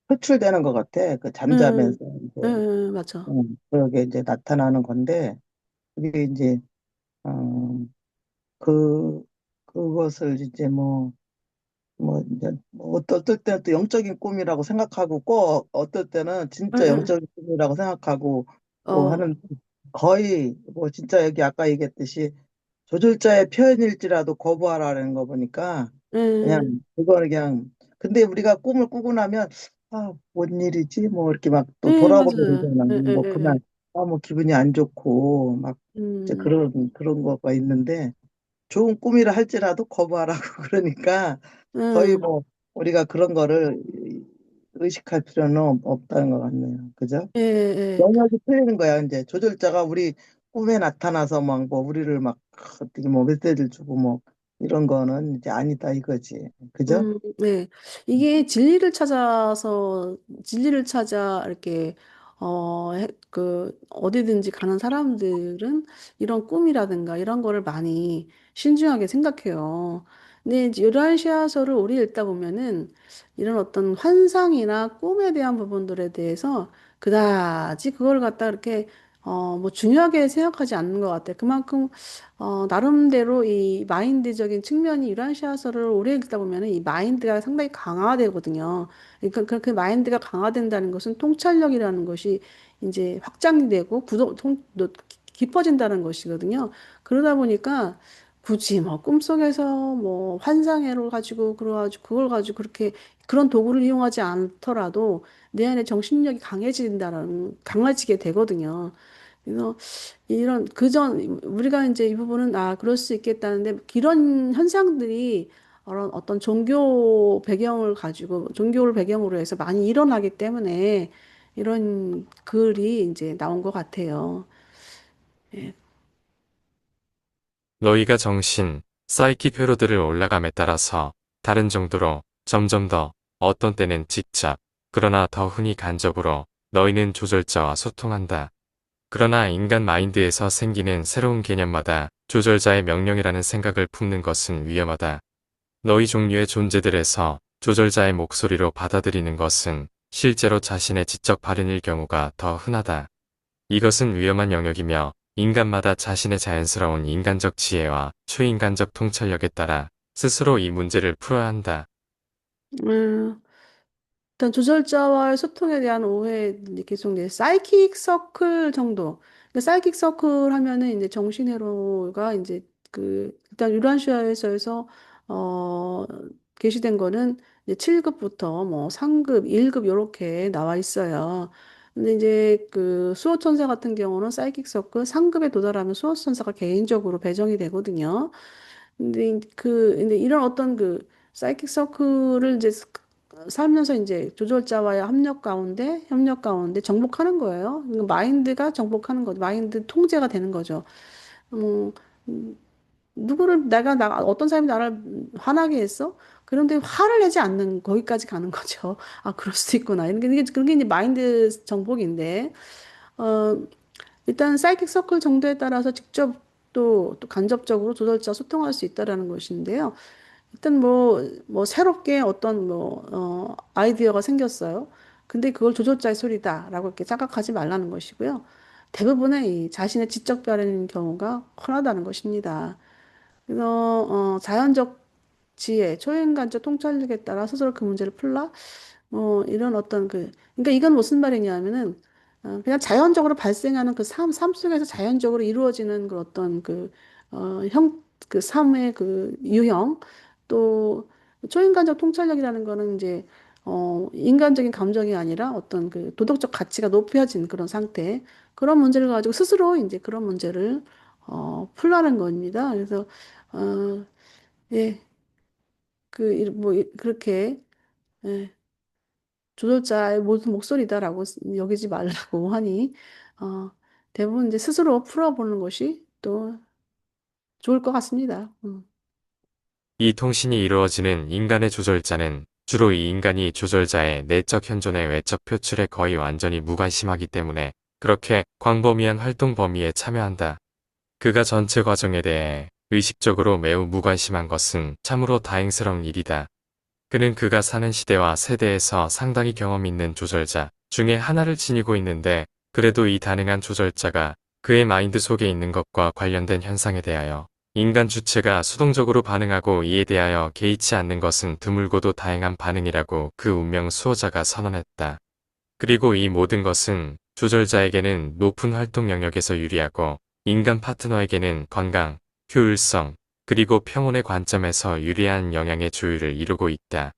표출되는 것 같아. 그 잠자면서 이제 맞아. 그러게 이제 나타나는 건데 그게 이제 어, 그 그것을 이제 이제 뭐 어떨 때는 또 영적인 꿈이라고 생각하고 꼭 어떨 때는 응, 진짜 응. 영적인 꿈이라고 생각하고 어, 하는 거의 뭐 진짜 여기 아까 얘기했듯이 조절자의 표현일지라도 거부하라는 거 보니까 응, 그냥 그거는 그냥 근데 우리가 꿈을 꾸고 나면, 아, 뭔 일이지? 뭐, 이렇게 막 또 네, 돌아보게 맞아요. 되잖아. 예, 예, 뭐, 예, 그날, 예. 뭐, 기분이 안 좋고, 막, 이제 음, 그런 거가 있는데, 좋은 꿈이라 할지라도 거부하라고 그러니까, 거의 음, 뭐, 우리가 그런 거를 의식할 필요는 없다는 것 같네요. 그죠? 예, 예. 영역이 틀리는 거야, 이제. 조절자가 우리 꿈에 나타나서 막 뭐 우리를 막 어떻게 뭐 메시지를 주고 뭐 이런 거는 이제 아니다 이거지. 그죠? 네. 이게 진리를 찾아, 이렇게, 어디든지 가는 사람들은 이런 꿈이라든가 이런 거를 많이 신중하게 생각해요. 근데 이제 유라시아서를 오래 읽다 보면은 이런 어떤 환상이나 꿈에 대한 부분들에 대해서 그다지 그걸 갖다 이렇게, 뭐 중요하게 생각하지 않는 것 같아요. 그만큼 나름대로 이 마인드적인 측면이 유란시아서를 오래 읽다 보면은 이 마인드가 상당히 강화되거든요. 그러니까 그렇게 마인드가 강화된다는 것은 통찰력이라는 것이 이제 확장이 되고 깊어진다는 것이거든요. 그러다 보니까 굳이 뭐 꿈속에서 뭐 환상회로 가지고 그래가지고 그걸 가지고 그렇게 그런 도구를 이용하지 않더라도 내 안에 정신력이 강해지게 되거든요. 그래서 이런 우리가 이제 이 부분은 그럴 수 있겠다는데 이런 현상들이 어떤 종교를 배경으로 해서 많이 일어나기 때문에 이런 글이 이제 나온 것 같아요. 예. 너희가 정신, 사이킥 회로들을 올라감에 따라서 다른 정도로 점점 더 어떤 때는 직접, 그러나 더 흔히 간접으로 너희는 조절자와 소통한다. 그러나 인간 마인드에서 생기는 새로운 개념마다 조절자의 명령이라는 생각을 품는 것은 위험하다. 너희 종류의 존재들에서 조절자의 목소리로 받아들이는 것은 실제로 자신의 지적 발현일 경우가 더 흔하다. 이것은 위험한 영역이며 인간마다 자신의 자연스러운 인간적 지혜와 초인간적 통찰력에 따라 스스로 이 문제를 풀어야 한다. 음, 일단 조절자와의 소통에 대한 오해 이제 계속 이제 사이킥 서클 정도. 사이킥 서클 하면은 이제 정신회로가 이제 일단 유란시아에서 어 게시된 거는 이제 7급부터 뭐 3급, 1급 요렇게 나와 있어요. 근데 이제 그 수호천사 같은 경우는 사이킥 서클 3급에 도달하면 수호천사가 개인적으로 배정이 되거든요. 근데 이런 어떤 사이킥 서클을 이제 살면서 이제 조절자와의 협력 가운데 정복하는 거예요. 그러니까 마인드가 정복하는 거죠. 마인드 통제가 되는 거죠. 뭐, 어떤 사람이 나를 화나게 했어? 그런데 화를 내지 않는 거기까지 가는 거죠. 아, 그럴 수도 있구나. 그게 이제 마인드 정복인데, 어, 일단 사이킥 서클 정도에 따라서 직접 또 간접적으로 조절자 소통할 수 있다라는 것인데요. 일단 새롭게 어떤 아이디어가 생겼어요. 근데 그걸 조절자의 소리다라고 이렇게 착각하지 말라는 것이고요. 대부분의 이 자신의 지적 발현인 경우가 흔하다는 것입니다. 그래서 자연적 지혜, 초인간적 통찰력에 따라 스스로 그 문제를 풀라. 이런 그러니까 이건 무슨 말이냐면은, 그냥 자연적으로 발생하는 삶 속에서 자연적으로 이루어지는 삶의 유형, 또, 초인간적 통찰력이라는 거는 이제, 인간적인 감정이 아니라 어떤 도덕적 가치가 높여진 그런 상태, 그런 문제를 가지고 스스로 이제 그런 문제를, 풀라는 겁니다. 그래서, 어, 예, 그렇게, 예. 조절자의 모든 목소리다라고 여기지 말라고 하니, 어, 대부분 이제 스스로 풀어보는 것이 또 좋을 것 같습니다. 이 통신이 이루어지는 인간의 조절자는 주로 이 인간이 조절자의 내적 현존의 외적 표출에 거의 완전히 무관심하기 때문에 그렇게 광범위한 활동 범위에 참여한다. 그가 전체 과정에 대해 의식적으로 매우 무관심한 것은 참으로 다행스러운 일이다. 그가 사는 시대와 세대에서 상당히 경험 있는 조절자 중에 하나를 지니고 있는데 그래도 이 다능한 조절자가 그의 마인드 속에 있는 것과 관련된 현상에 대하여 인간 주체가 수동적으로 반응하고 이에 대하여 개의치 않는 것은 드물고도 다행한 반응이라고 그 운명 수호자가 선언했다. 그리고 이 모든 것은 조절자에게는 높은 활동 영역에서 유리하고 인간 파트너에게는 건강, 효율성, 그리고 평온의 관점에서 유리한 영향의 조율을 이루고 있다.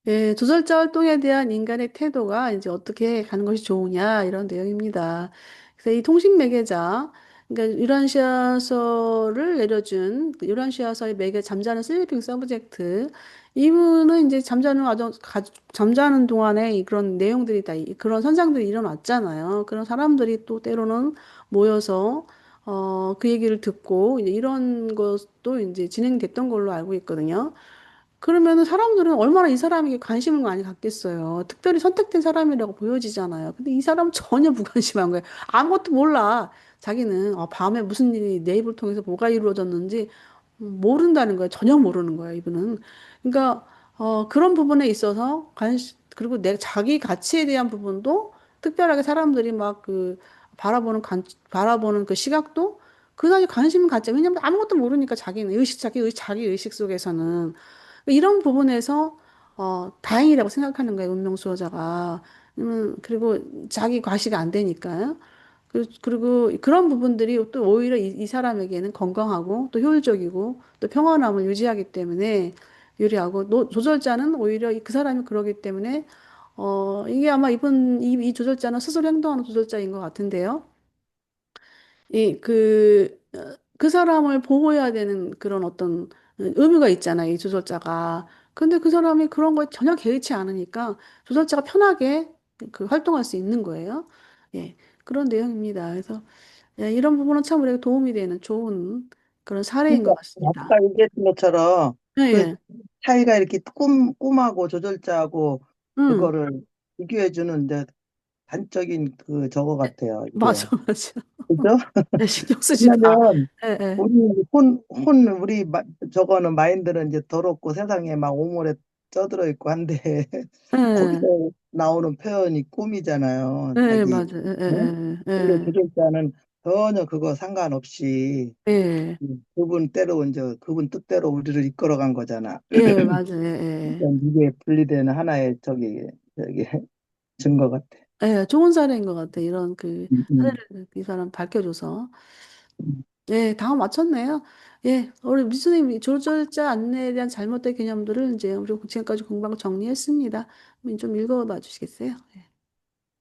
예, 조절자 활동에 대한 인간의 태도가 이제 어떻게 가는 것이 좋으냐 이런 내용입니다. 그래서 이 통신 매개자, 그러니까 유란시아서를 내려준 그 유란시아서의 매개 잠자는 슬리핑 서브젝트 이분은 이제 잠자는 동안에 그런 내용들이 그런 현상들이 일어났잖아요. 그런 사람들이 또 때로는 모여서 그 얘기를 듣고 이제 이런 것도 이제 진행됐던 걸로 알고 있거든요. 그러면은 사람들은 얼마나 이 사람에게 관심을 많이 갖겠어요. 특별히 선택된 사람이라고 보여지잖아요. 근데 이 사람은 전혀 무관심한 거예요. 아무것도 몰라. 자기는 밤에 무슨 일이 내 입을 통해서 뭐가 이루어졌는지 모른다는 거예요. 전혀 모르는 거예요, 이분은. 그러니까 그런 부분에 있어서 그리고 내 자기 가치에 대한 부분도 특별하게 사람들이 막 그 바라보는 그 시각도 그다지 관심을 갖지. 왜냐면 아무것도 모르니까 자기 의식 속에서는. 이런 부분에서 다행이라고 생각하는 거예요, 운명 수호자가. 그리고 자기 과시가 안 되니까요. 그리고 그런 부분들이 또 오히려 이 사람에게는 건강하고 또 효율적이고 또 평온함을 유지하기 때문에 유리하고 조절자는 오히려 그 사람이 그러기 때문에 이게 아마 이 조절자는 스스로 행동하는 조절자인 것 같은데요. 그 사람을 보호해야 되는 그런 어떤 의무가 있잖아요, 이 조절자가. 근데 그 사람이 그런 거에 전혀 개의치 않으니까 조절자가 편하게 그 활동할 수 있는 거예요. 예, 그런 내용입니다. 그래서 예, 이런 부분은 참 우리에게 도움이 되는 좋은 그런 사례인 것 그러니까 같습니다. 아까 얘기했던 것처럼 예, 그 예. 차이가 이렇게 꿈하고 조절자하고 음, 그거를 비교해 주는 이제 단적인 그 저거 같아요, 이게. 맞아, 맞아. 그죠? 예, 신경 쓰지 마. 왜냐면 예, 예. 우리 우리 저거는 마인드는 이제 더럽고 세상에 막 오물에 쪄들어 있고 한데 거기서 예, 나오는 표현이 꿈이잖아요. 예, 자기. 맞아. 예, 응? 예, 근데 예. 조절자는 전혀 그거 상관없이 예, 예, 그분 뜻대로 우리를 이끌어간 거잖아. 예, 맞아. 예, 예. 그러니까 이게 분리되는 하나의 저기 증거 같아. 예, 좋은 사례인 것 같아. 이런 그 음, 음, 사례를 이 사람 밝혀줘서. 음. 예, 다음 맞췄네요. 예, 우리 미수님 조절자 안내에 대한 잘못된 개념들을 이제 우리 지금까지 공방 정리했습니다. 좀 읽어봐 주시겠어요?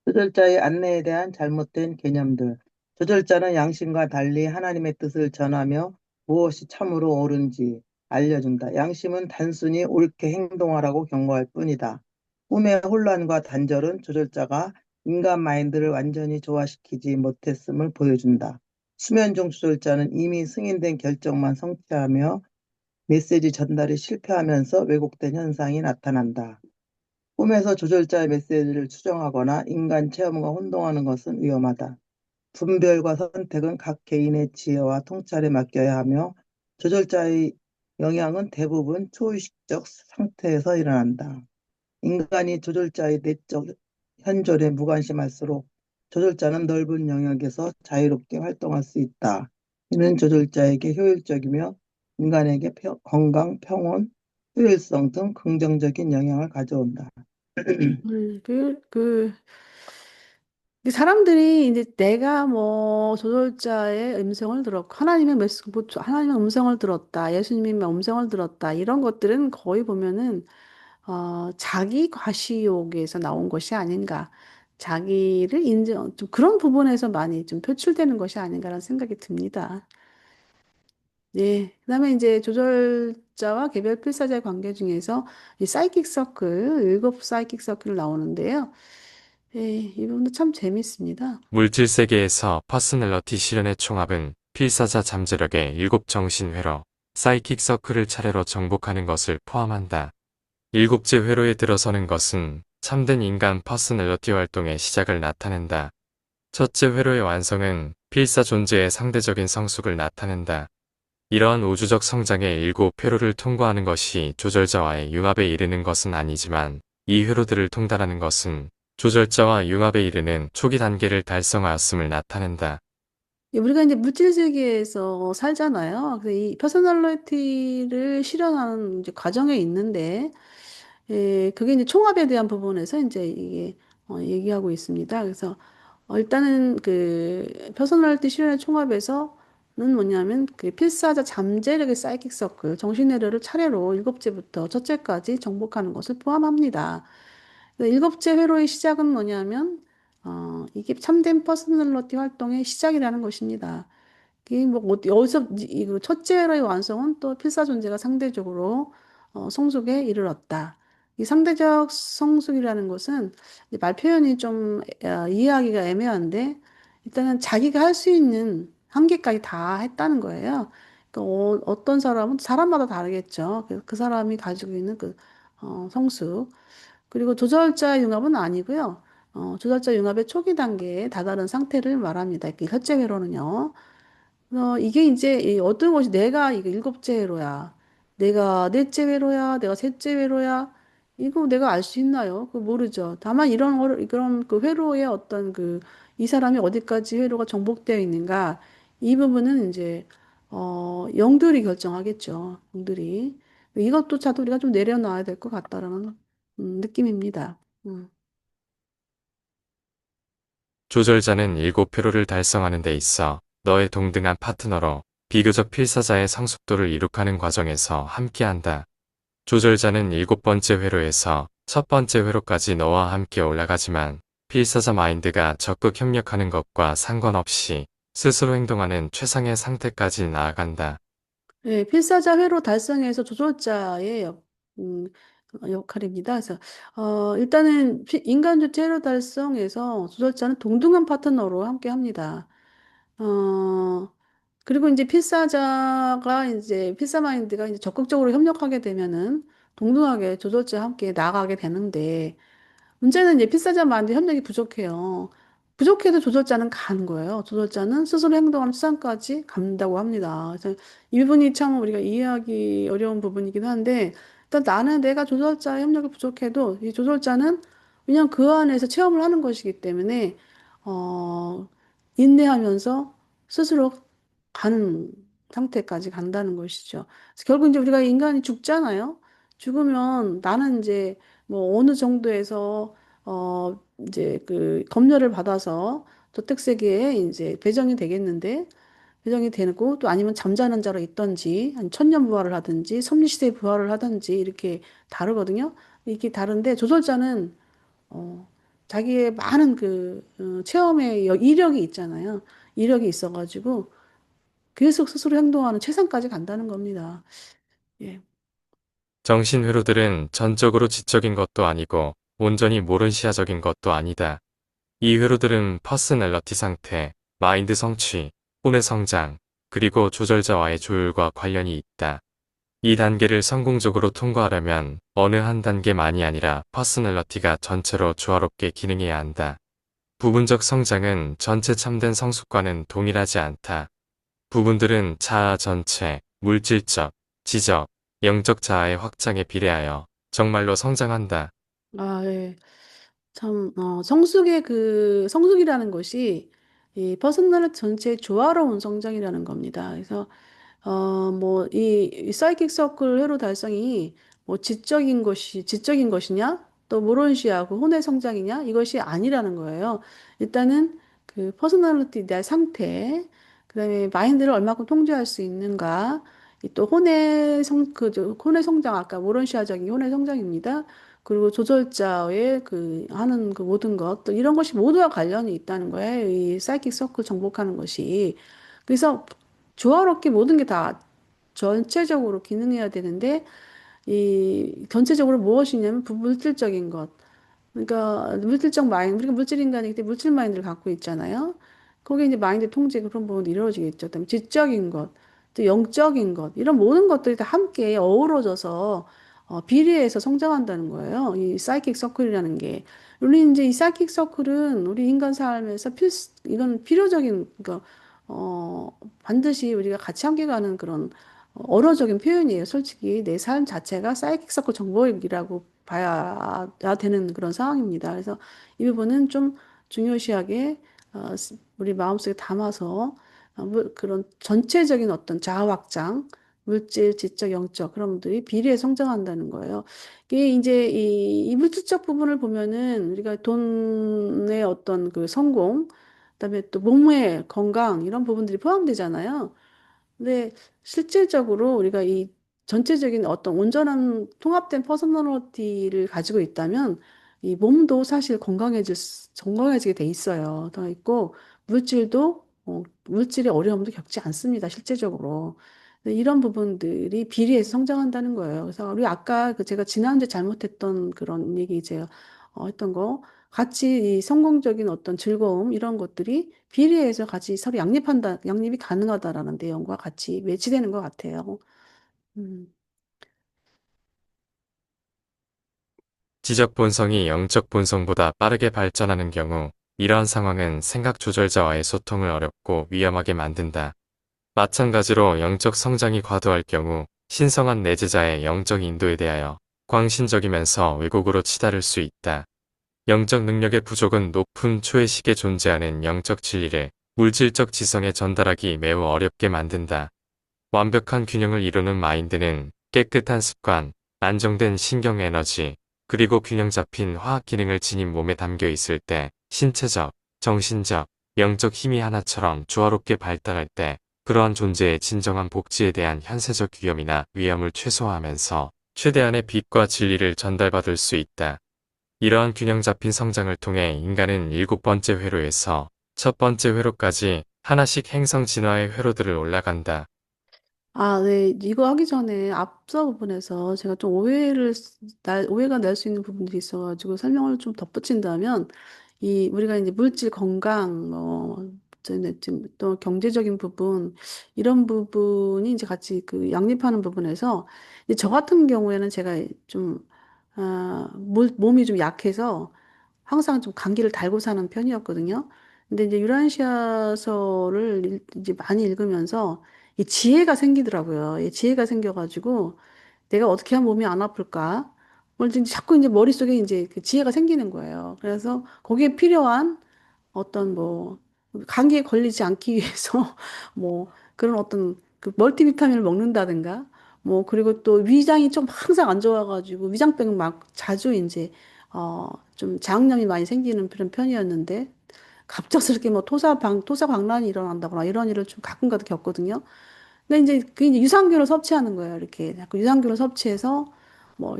조절자의 안내에 대한 잘못된 개념들. 조절자는 양심과 달리 하나님의 뜻을 전하며 무엇이 참으로 옳은지 알려준다. 양심은 단순히 옳게 행동하라고 경고할 뿐이다. 꿈의 혼란과 단절은 조절자가 인간 마인드를 완전히 조화시키지 못했음을 보여준다. 수면 중 조절자는 이미 승인된 결정만 성취하며 메시지 전달이 실패하면서 왜곡된 현상이 나타난다. 꿈에서 조절자의 메시지를 추정하거나 인간 체험과 혼동하는 것은 위험하다. 분별과 선택은 각 개인의 지혜와 통찰에 맡겨야 하며 조절자의 영향은 대부분 초의식적 상태에서 일어난다. 인간이 조절자의 내적 현존에 무관심할수록 조절자는 넓은 영역에서 자유롭게 활동할 수 있다. 이는 조절자에게 효율적이며 인간에게 건강, 평온, 효율성 등 긍정적인 영향을 가져온다. 음, 그, 그, 그 사람들이 이제 내가 뭐 조절자의 음성을 들었고 하나님의 음성을 들었다, 예수님의 음성을 들었다 이런 것들은 거의 보면은 자기 과시욕에서 나온 것이 아닌가. 자기를 좀 그런 부분에서 많이 좀 표출되는 것이 아닌가라는 생각이 듭니다. 네. 그다음에 이제 조절자와 개별 필사자의 관계 중에서 이 사이킥 서클, 일곱 사이킥 서클 나오는데요. 네, 이 부분도 참 재밌습니다. 물질 세계에서 퍼스널러티 실현의 총합은 필사자 잠재력의 7정신회로, 사이킥 서클을 차례로 정복하는 것을 포함한다. 일곱째 회로에 들어서는 것은 참된 인간 퍼스널러티 활동의 시작을 나타낸다. 첫째 회로의 완성은 필사 존재의 상대적인 성숙을 나타낸다. 이러한 우주적 성장의 일곱 회로를 통과하는 것이 조절자와의 융합에 이르는 것은 아니지만, 이 회로들을 통달하는 것은 조절자와 융합에 이르는 초기 단계를 달성하였음을 나타낸다. 우리가 이제 물질 세계에서 살잖아요. 그래서 이 퍼스널리티를 실현하는 이제 과정에 있는데, 그게 이제 총합에 대한 부분에서 이제 이게 얘기하고 있습니다. 그래서 일단은 그 퍼스널리티 실현의 총합에서 뭐냐면 그 필사자 잠재력의 사이킥 서클, 정신회로를 차례로 일곱째부터 첫째까지 정복하는 것을 포함합니다. 그래서 일곱째 회로의 시작은 뭐냐면 이게 참된 퍼스널리티 활동의 시작이라는 것입니다. 이게 뭐 여기서 이 첫째 회로의 완성은 또 필사 존재가 상대적으로 성숙에 이르렀다. 이 상대적 성숙이라는 것은 이제 말 표현이 좀 이해하기가 애매한데 일단은 자기가 할 수 있는 한계까지 다 했다는 거예요. 그러니까 어떤 사람은 사람마다 다르겠죠. 그 사람이 가지고 있는 그 성숙. 그리고 조절자 융합은 아니고요. 조절자 융합의 초기 단계에 다다른 상태를 말합니다. 그 첫째 회로는요. 이게 이제 이 어떤 것이 내가 이거 일곱째 회로야. 내가 넷째 회로야. 내가 셋째 회로야. 이거 내가 알 수 있나요? 그거 모르죠. 다만 그런 그 회로의 어떤 이 사람이 어디까지 회로가 정복되어 있는가. 이 부분은 이제, 영들이 결정하겠죠. 영들이. 이것도 차도 우리가 좀 내려놔야 될 것 같다라는, 느낌입니다. 조절자는 7회로를 달성하는 데 있어 너의 동등한 파트너로 비교적 필사자의 성숙도를 이룩하는 과정에서 함께한다. 조절자는 7번째 회로에서 첫 번째 회로까지 너와 함께 올라가지만 필사자 마인드가 적극 협력하는 것과 상관없이 스스로 행동하는 최상의 상태까지 나아간다. 네, 필사자 회로 달성에서 조절자의 역할입니다. 그래서 일단은 인간주체 회로 달성에서 조절자는 동등한 파트너로 함께 합니다. 어, 그리고 이제 필사 마인드가 이제 적극적으로 협력하게 되면은 동등하게 조절자와 함께 나아가게 되는데 문제는 이제 필사자만의 협력이 부족해요. 부족해도 조절자는 가는 거예요. 조절자는 스스로 행동하는 수단까지 간다고 합니다. 그래서 이 부분이 참 우리가 이해하기 어려운 부분이긴 한데, 일단 나는 내가 조절자의 협력이 부족해도 이 조절자는 그냥 그 안에서 체험을 하는 것이기 때문에, 어, 인내하면서 스스로 가는 상태까지 간다는 것이죠. 그래서 결국 이제 우리가 인간이 죽잖아요. 죽으면 나는 이제 뭐 어느 정도에서 이제 검열을 받아서 저택세계에 이제 배정이 되겠는데 배정이 되고 또 아니면 잠자는 자로 있던지 아니 천년 부활을 하든지 섭리시대 부활을 하든지 이렇게 다르거든요. 이게 다른데 조설자는 어 자기의 많은 체험의 이력이 있잖아요. 이력이 있어가지고 계속 스스로 행동하는 최상까지 간다는 겁니다. 예. 정신회로들은 전적으로 지적인 것도 아니고 온전히 모른시아적인 것도 아니다. 이 회로들은 퍼스널러티 상태, 마인드 성취, 혼의 성장, 그리고 조절자와의 조율과 관련이 있다. 이 단계를 성공적으로 통과하려면 어느 한 단계만이 아니라 퍼스널러티가 전체로 조화롭게 기능해야 한다. 부분적 성장은 전체 참된 성숙과는 동일하지 않다. 부분들은 자아 전체, 물질적, 지적, 영적 자아의 확장에 비례하여 정말로 성장한다. 아, 예. 참, 성숙이라는 것이 이 퍼스널 전체의 조화로운 성장이라는 겁니다. 그래서 이 사이킥 서클 회로 달성이 뭐 지적인 것이냐, 또 모론시아, 혼의 성장이냐, 이것이 아니라는 거예요. 일단은 그 퍼스널리티 내 상태, 그다음에 마인드를 얼마큼 통제할 수 있는가, 또 혼의 성장, 아까 모론시아적인 혼의 성장입니다. 그리고 조절자의 하는 모든 것, 또 이런 것이 모두와 관련이 있다는 거예요. 이 사이킥 서클 정복하는 것이. 그래서 조화롭게 모든 게 다 전체적으로 기능해야 되는데, 이 전체적으로 무엇이냐면 물질적인 것. 그러니까 물질적 마인드, 우리가 물질 인간이기 때문에 물질 마인드를 갖고 있잖아요. 거기에 이제 마인드 통제 그런 부분이 이루어지겠죠. 그다음에 지적인 것, 또 영적인 것, 이런 모든 것들이 다 함께 어우러져서 비례해서 성장한다는 거예요. 이 사이킥 서클이라는 게. 우리 이제 이 사이킥 서클은 우리 인간 삶에서 이건 필요적인, 그러니까, 반드시 우리가 같이 함께 가는 그런 언어적인 표현이에요. 솔직히 내 삶 자체가 사이킥 서클 정보이라고 봐야 되는 그런 상황입니다. 그래서 이 부분은 좀 중요시하게 우리 마음속에 담아서 그런 전체적인 어떤 자아 확장, 물질, 지적, 영적 그런 분들이 비례해 성장한다는 거예요. 이게 이제 이 물질적 부분을 보면은 우리가 돈의 어떤 성공, 그다음에 또 몸의 건강 이런 부분들이 포함되잖아요. 근데 실질적으로 우리가 이 전체적인 어떤 온전한 통합된 퍼스널리티를 가지고 있다면 이 몸도 사실 건강해지게 돼 있어요. 더 있고 물질의 어려움도 겪지 않습니다. 실제적으로. 근데 이런 부분들이 비례해서 성장한다는 거예요. 그래서 우리 아까 그 제가 지난주에 잘못했던 그런 얘기 이제 했던 거 같이 이 성공적인 어떤 즐거움 이런 것들이 비례해서 같이 서로 양립이 가능하다라는 내용과 같이 매치되는 것 같아요. 음. 지적 본성이 영적 본성보다 빠르게 발전하는 경우, 이러한 상황은 생각 조절자와의 소통을 어렵고 위험하게 만든다. 마찬가지로 영적 성장이 과도할 경우, 신성한 내재자의 영적 인도에 대하여 광신적이면서 왜곡으로 치달을 수 있다. 영적 능력의 부족은 높은 초회식에 존재하는 영적 진리를 물질적 지성에 전달하기 매우 어렵게 만든다. 완벽한 균형을 이루는 마인드는 깨끗한 습관, 안정된 신경 에너지, 그리고 균형 잡힌 화학 기능을 지닌 몸에 담겨 있을 때 신체적, 정신적, 영적 힘이 하나처럼 조화롭게 발달할 때 그러한 존재의 진정한 복지에 대한 현세적 위험이나 위험을 최소화하면서 최대한의 빛과 진리를 전달받을 수 있다. 이러한 균형 잡힌 성장을 통해 인간은 7번째 회로에서 첫 번째 회로까지 하나씩 행성 진화의 회로들을 올라간다. 아, 네. 이거 하기 전에 앞서 부분에서 제가 좀 오해가 날 수 있는 부분들이 있어가지고 설명을 좀 덧붙인다면, 우리가 이제 물질 건강, 또 경제적인 부분, 이런 부분이 이제 같이 그 양립하는 부분에서, 이제 저 같은 경우에는 제가 좀, 몸이 좀 약해서 항상 좀 감기를 달고 사는 편이었거든요. 근데 이제 유란시아서를 이제 많이 읽으면서 이 지혜가 생기더라고요. 이 지혜가 생겨가지고 내가 어떻게 하면 몸이 안 아플까? 뭘 이제 자꾸 이제 머릿속에 이제 그 지혜가 생기는 거예요. 그래서 거기에 필요한 어떤 감기에 걸리지 않기 위해서 뭐 그런 어떤 그 멀티비타민을 먹는다든가 그리고 또 위장이 좀 항상 안 좋아가지고 위장병 막 자주 이제 좀 장염이 많이 생기는 그런 편이었는데 갑작스럽게 토사광란이 일어난다거나 이런 일을 좀 가끔가다 겪거든요. 근데 이제 그 이제 유산균을 섭취하는 거예요. 이렇게 자꾸 유산균을 섭취해서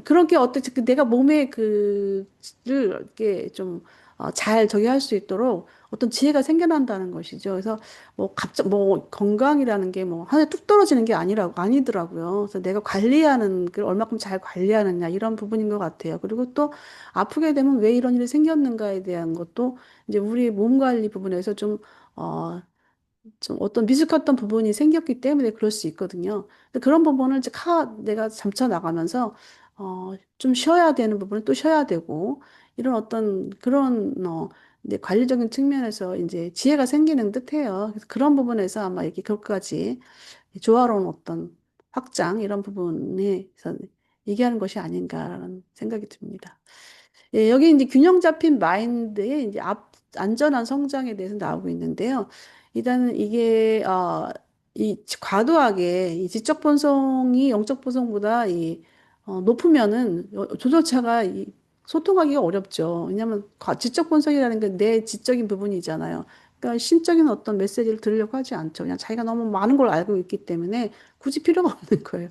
그렇게 어떻게 내가 몸에 그를 이렇게 좀 잘 저기 할 수 있도록 어떤 지혜가 생겨난다는 것이죠. 그래서 건강이라는 게 하늘에 뚝 떨어지는 게 아니더라고요. 그래서 내가 관리하는 그 얼마큼 잘 관리하느냐 이런 부분인 것 같아요. 그리고 또 아프게 되면 왜 이런 일이 생겼는가에 대한 것도 이제 우리 몸 관리 부분에서 어, 좀 어떤 미숙했던 부분이 생겼기 때문에 그럴 수 있거든요. 근데 그런 부분을 이제 내가 잠쳐 나가면서 좀 쉬어야 되는 부분은 또 쉬어야 되고 이런 어떤 그런 이제 관리적인 측면에서 이제 지혜가 생기는 듯해요. 그래서 그런 부분에서 아마 이렇게 그것까지 조화로운 어떤 확장 이런 부분에서 얘기하는 것이 아닌가라는 생각이 듭니다. 예, 여기 이제 균형 잡힌 마인드의 이제 안전한 성장에 대해서 나오고 있는데요. 일단은 이게, 과도하게 이 지적 본성이 영적 본성보다 높으면은 조절차가 소통하기가 어렵죠. 왜냐하면 지적 본성이라는 게 내 지적인 부분이잖아요. 그러니까 신적인 어떤 메시지를 들으려고 하지 않죠. 그냥 자기가 너무 많은 걸 알고 있기 때문에 굳이 필요가 없는 거예요.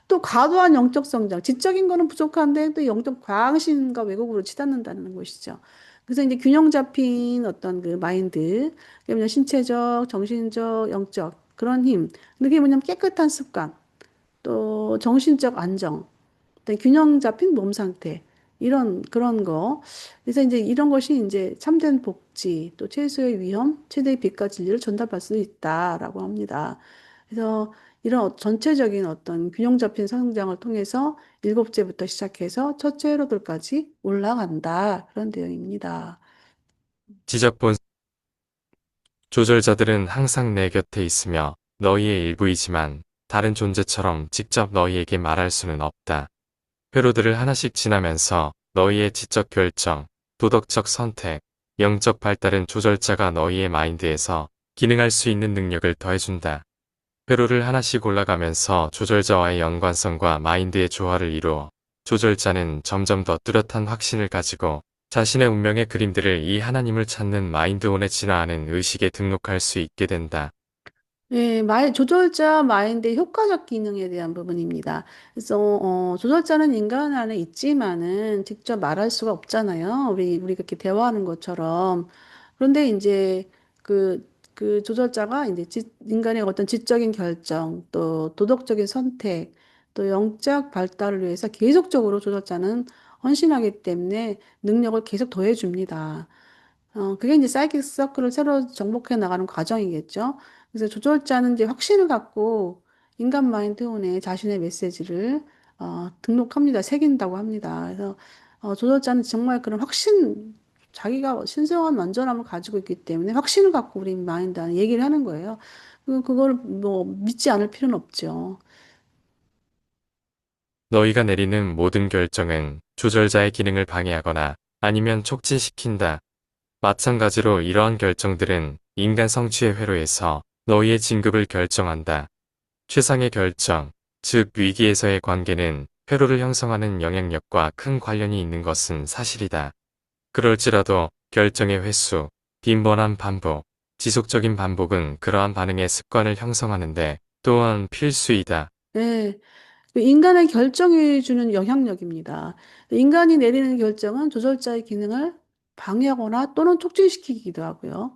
또 과도한 영적 성장, 지적인 거는 부족한데 또 영적 과앙심과 왜곡으로 치닫는다는 것이죠. 그래서 이제 균형 잡힌 어떤 그 마인드, 그게 뭐냐 신체적, 정신적, 영적 그런 힘. 근데 그게 뭐냐면 깨끗한 습관, 또 정신적 안정, 또 균형 잡힌 몸 상태. 그런 거. 그래서 이제 이런 것이 이제 참된 복지, 또 최소의 위험, 최대의 빛과 진리를 전달할 수 있다라고 합니다. 그래서 이런 전체적인 어떤 균형 잡힌 성장을 통해서 7제부터 시작해서 첫째 회로들까지 올라간다. 그런 내용입니다. 지적 본 조절자들은 항상 내 곁에 있으며 너희의 일부이지만 다른 존재처럼 직접 너희에게 말할 수는 없다. 회로들을 하나씩 지나면서 너희의 지적 결정, 도덕적 선택, 영적 발달은 조절자가 너희의 마인드에서 기능할 수 있는 능력을 더해준다. 회로를 하나씩 올라가면서 조절자와의 연관성과 마인드의 조화를 이루어 조절자는 점점 더 뚜렷한 확신을 가지고 자신의 운명의 그림들을 이 하나님을 찾는 마인드온에 진화하는 의식에 등록할 수 있게 된다. 예, 조절자 마인드의 효과적 기능에 대한 부분입니다. 그래서 조절자는 인간 안에 있지만은 직접 말할 수가 없잖아요. 우리가 이렇게 대화하는 것처럼. 그런데 이제 그 조절자가 이제 인간의 어떤 지적인 결정, 또 도덕적인 선택, 또 영적 발달을 위해서 계속적으로 조절자는 헌신하기 때문에 능력을 계속 더해줍니다. 그게 이제 사이킥 서클을 새로 정복해 나가는 과정이겠죠. 그래서 조절자는 이제 확신을 갖고 인간 마인드온에 자신의 메시지를 등록합니다. 새긴다고 합니다. 그래서 조절자는 정말 그런 자기가 신성한 완전함을 가지고 있기 때문에 확신을 갖고 우리 마인드 안에 얘기를 하는 거예요. 그걸 뭐 믿지 않을 필요는 없죠. 너희가 내리는 모든 결정은 조절자의 기능을 방해하거나 아니면 촉진시킨다. 마찬가지로 이러한 결정들은 인간 성취의 회로에서 너희의 진급을 결정한다. 최상의 결정, 즉 위기에서의 관계는 회로를 형성하는 영향력과 큰 관련이 있는 것은 사실이다. 그럴지라도 결정의 횟수, 빈번한 반복, 지속적인 반복은 그러한 반응의 습관을 형성하는데 또한 필수이다. 네. 그 인간의 결정이 주는 영향력입니다. 인간이 내리는 결정은 조절자의 기능을 방해하거나 또는 촉진시키기도 하고요.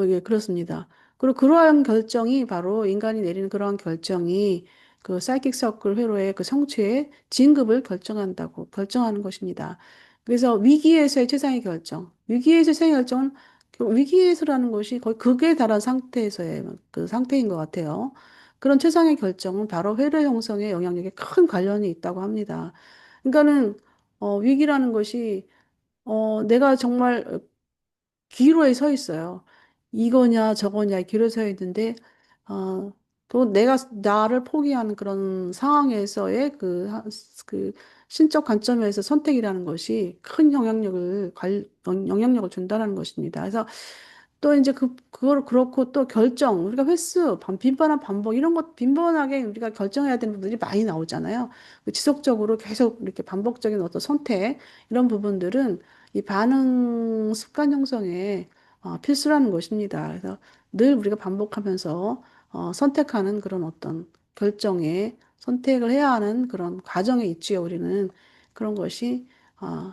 예, 그렇습니다. 그리고 그러한 결정이 바로 인간이 내리는 그러한 결정이 그 사이킥 서클 회로의 그 성취의 진급을 결정하는 것입니다. 그래서 위기에서의 최상의 결정, 위기에서의 최상의 결정은 위기에서라는 것이 거의 극에 달한 상태에서의 그 상태인 것 같아요. 그런 최상의 결정은 바로 회로 형성의 영향력에 큰 관련이 있다고 합니다. 그러니까는 위기라는 것이 내가 정말 기로에 서 있어요. 이거냐 저거냐 기로에 서 있는데 또 내가 나를 포기하는 그런 상황에서의 그 신적 관점에서 선택이라는 것이 큰 영향력을 준다는 것입니다. 그래서 또 이제 그걸 그렇고 또 결정, 우리가 빈번한 반복, 빈번하게 우리가 결정해야 되는 부분들이 많이 나오잖아요. 지속적으로 계속 이렇게 반복적인 어떤 선택, 이런 부분들은 이 반응 습관 형성에 필수라는 것입니다. 그래서 늘 우리가 반복하면서 선택하는 그런 어떤 선택을 해야 하는 그런 과정에 있지요, 우리는. 그런 것이, 어,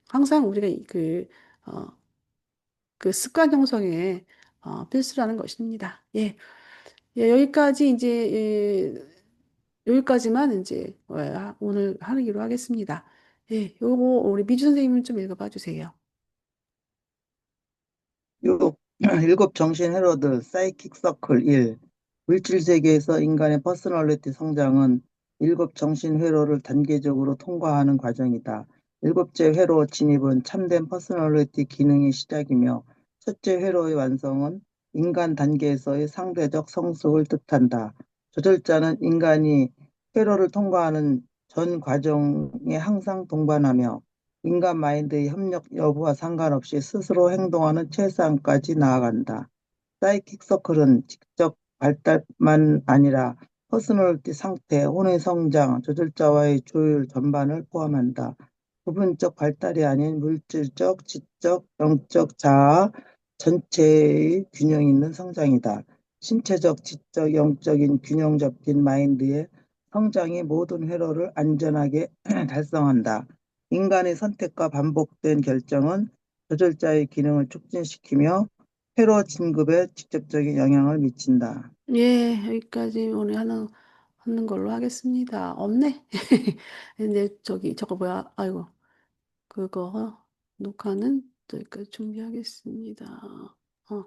항상 우리가 어, 그 습관 형성에 필수라는 것입니다. 예. 예, 여기까지만 이제 오늘 하기로 하겠습니다. 예, 요거 우리 미주 선생님 좀 읽어봐 주세요. 요 일곱 정신 회로들 사이킥 서클 1. 물질 세계에서 인간의 퍼스널리티 성장은 일곱 정신 회로를 단계적으로 통과하는 과정이다. 일곱째 회로 진입은 참된 퍼스널리티 기능의 시작이며 첫째 회로의 완성은 인간 단계에서의 상대적 성숙을 뜻한다. 조절자는 인간이 회로를 통과하는 전 과정에 항상 동반하며 인간 마인드의 협력 여부와 상관없이 스스로 행동하는 최상까지 나아간다. 사이킥 서클은 직접 발달만 아니라 퍼스널리티 상태, 혼의 성장, 조절자와의 조율 전반을 포함한다. 부분적 발달이 아닌 물질적, 지적, 영적 자아 전체의 균형 있는 성장이다. 신체적, 지적, 영적인 균형 잡힌 마인드의 성장이 모든 회로를 안전하게 달성한다. 인간의 선택과 반복된 결정은 조절자의 기능을 촉진시키며 회로 진급에 직접적인 영향을 미친다. 예, 여기까지 오늘 하는 걸로 하겠습니다. 없네. 근데 저거 뭐야? 아이고, 그거 녹화는 여기까지 준비하겠습니다.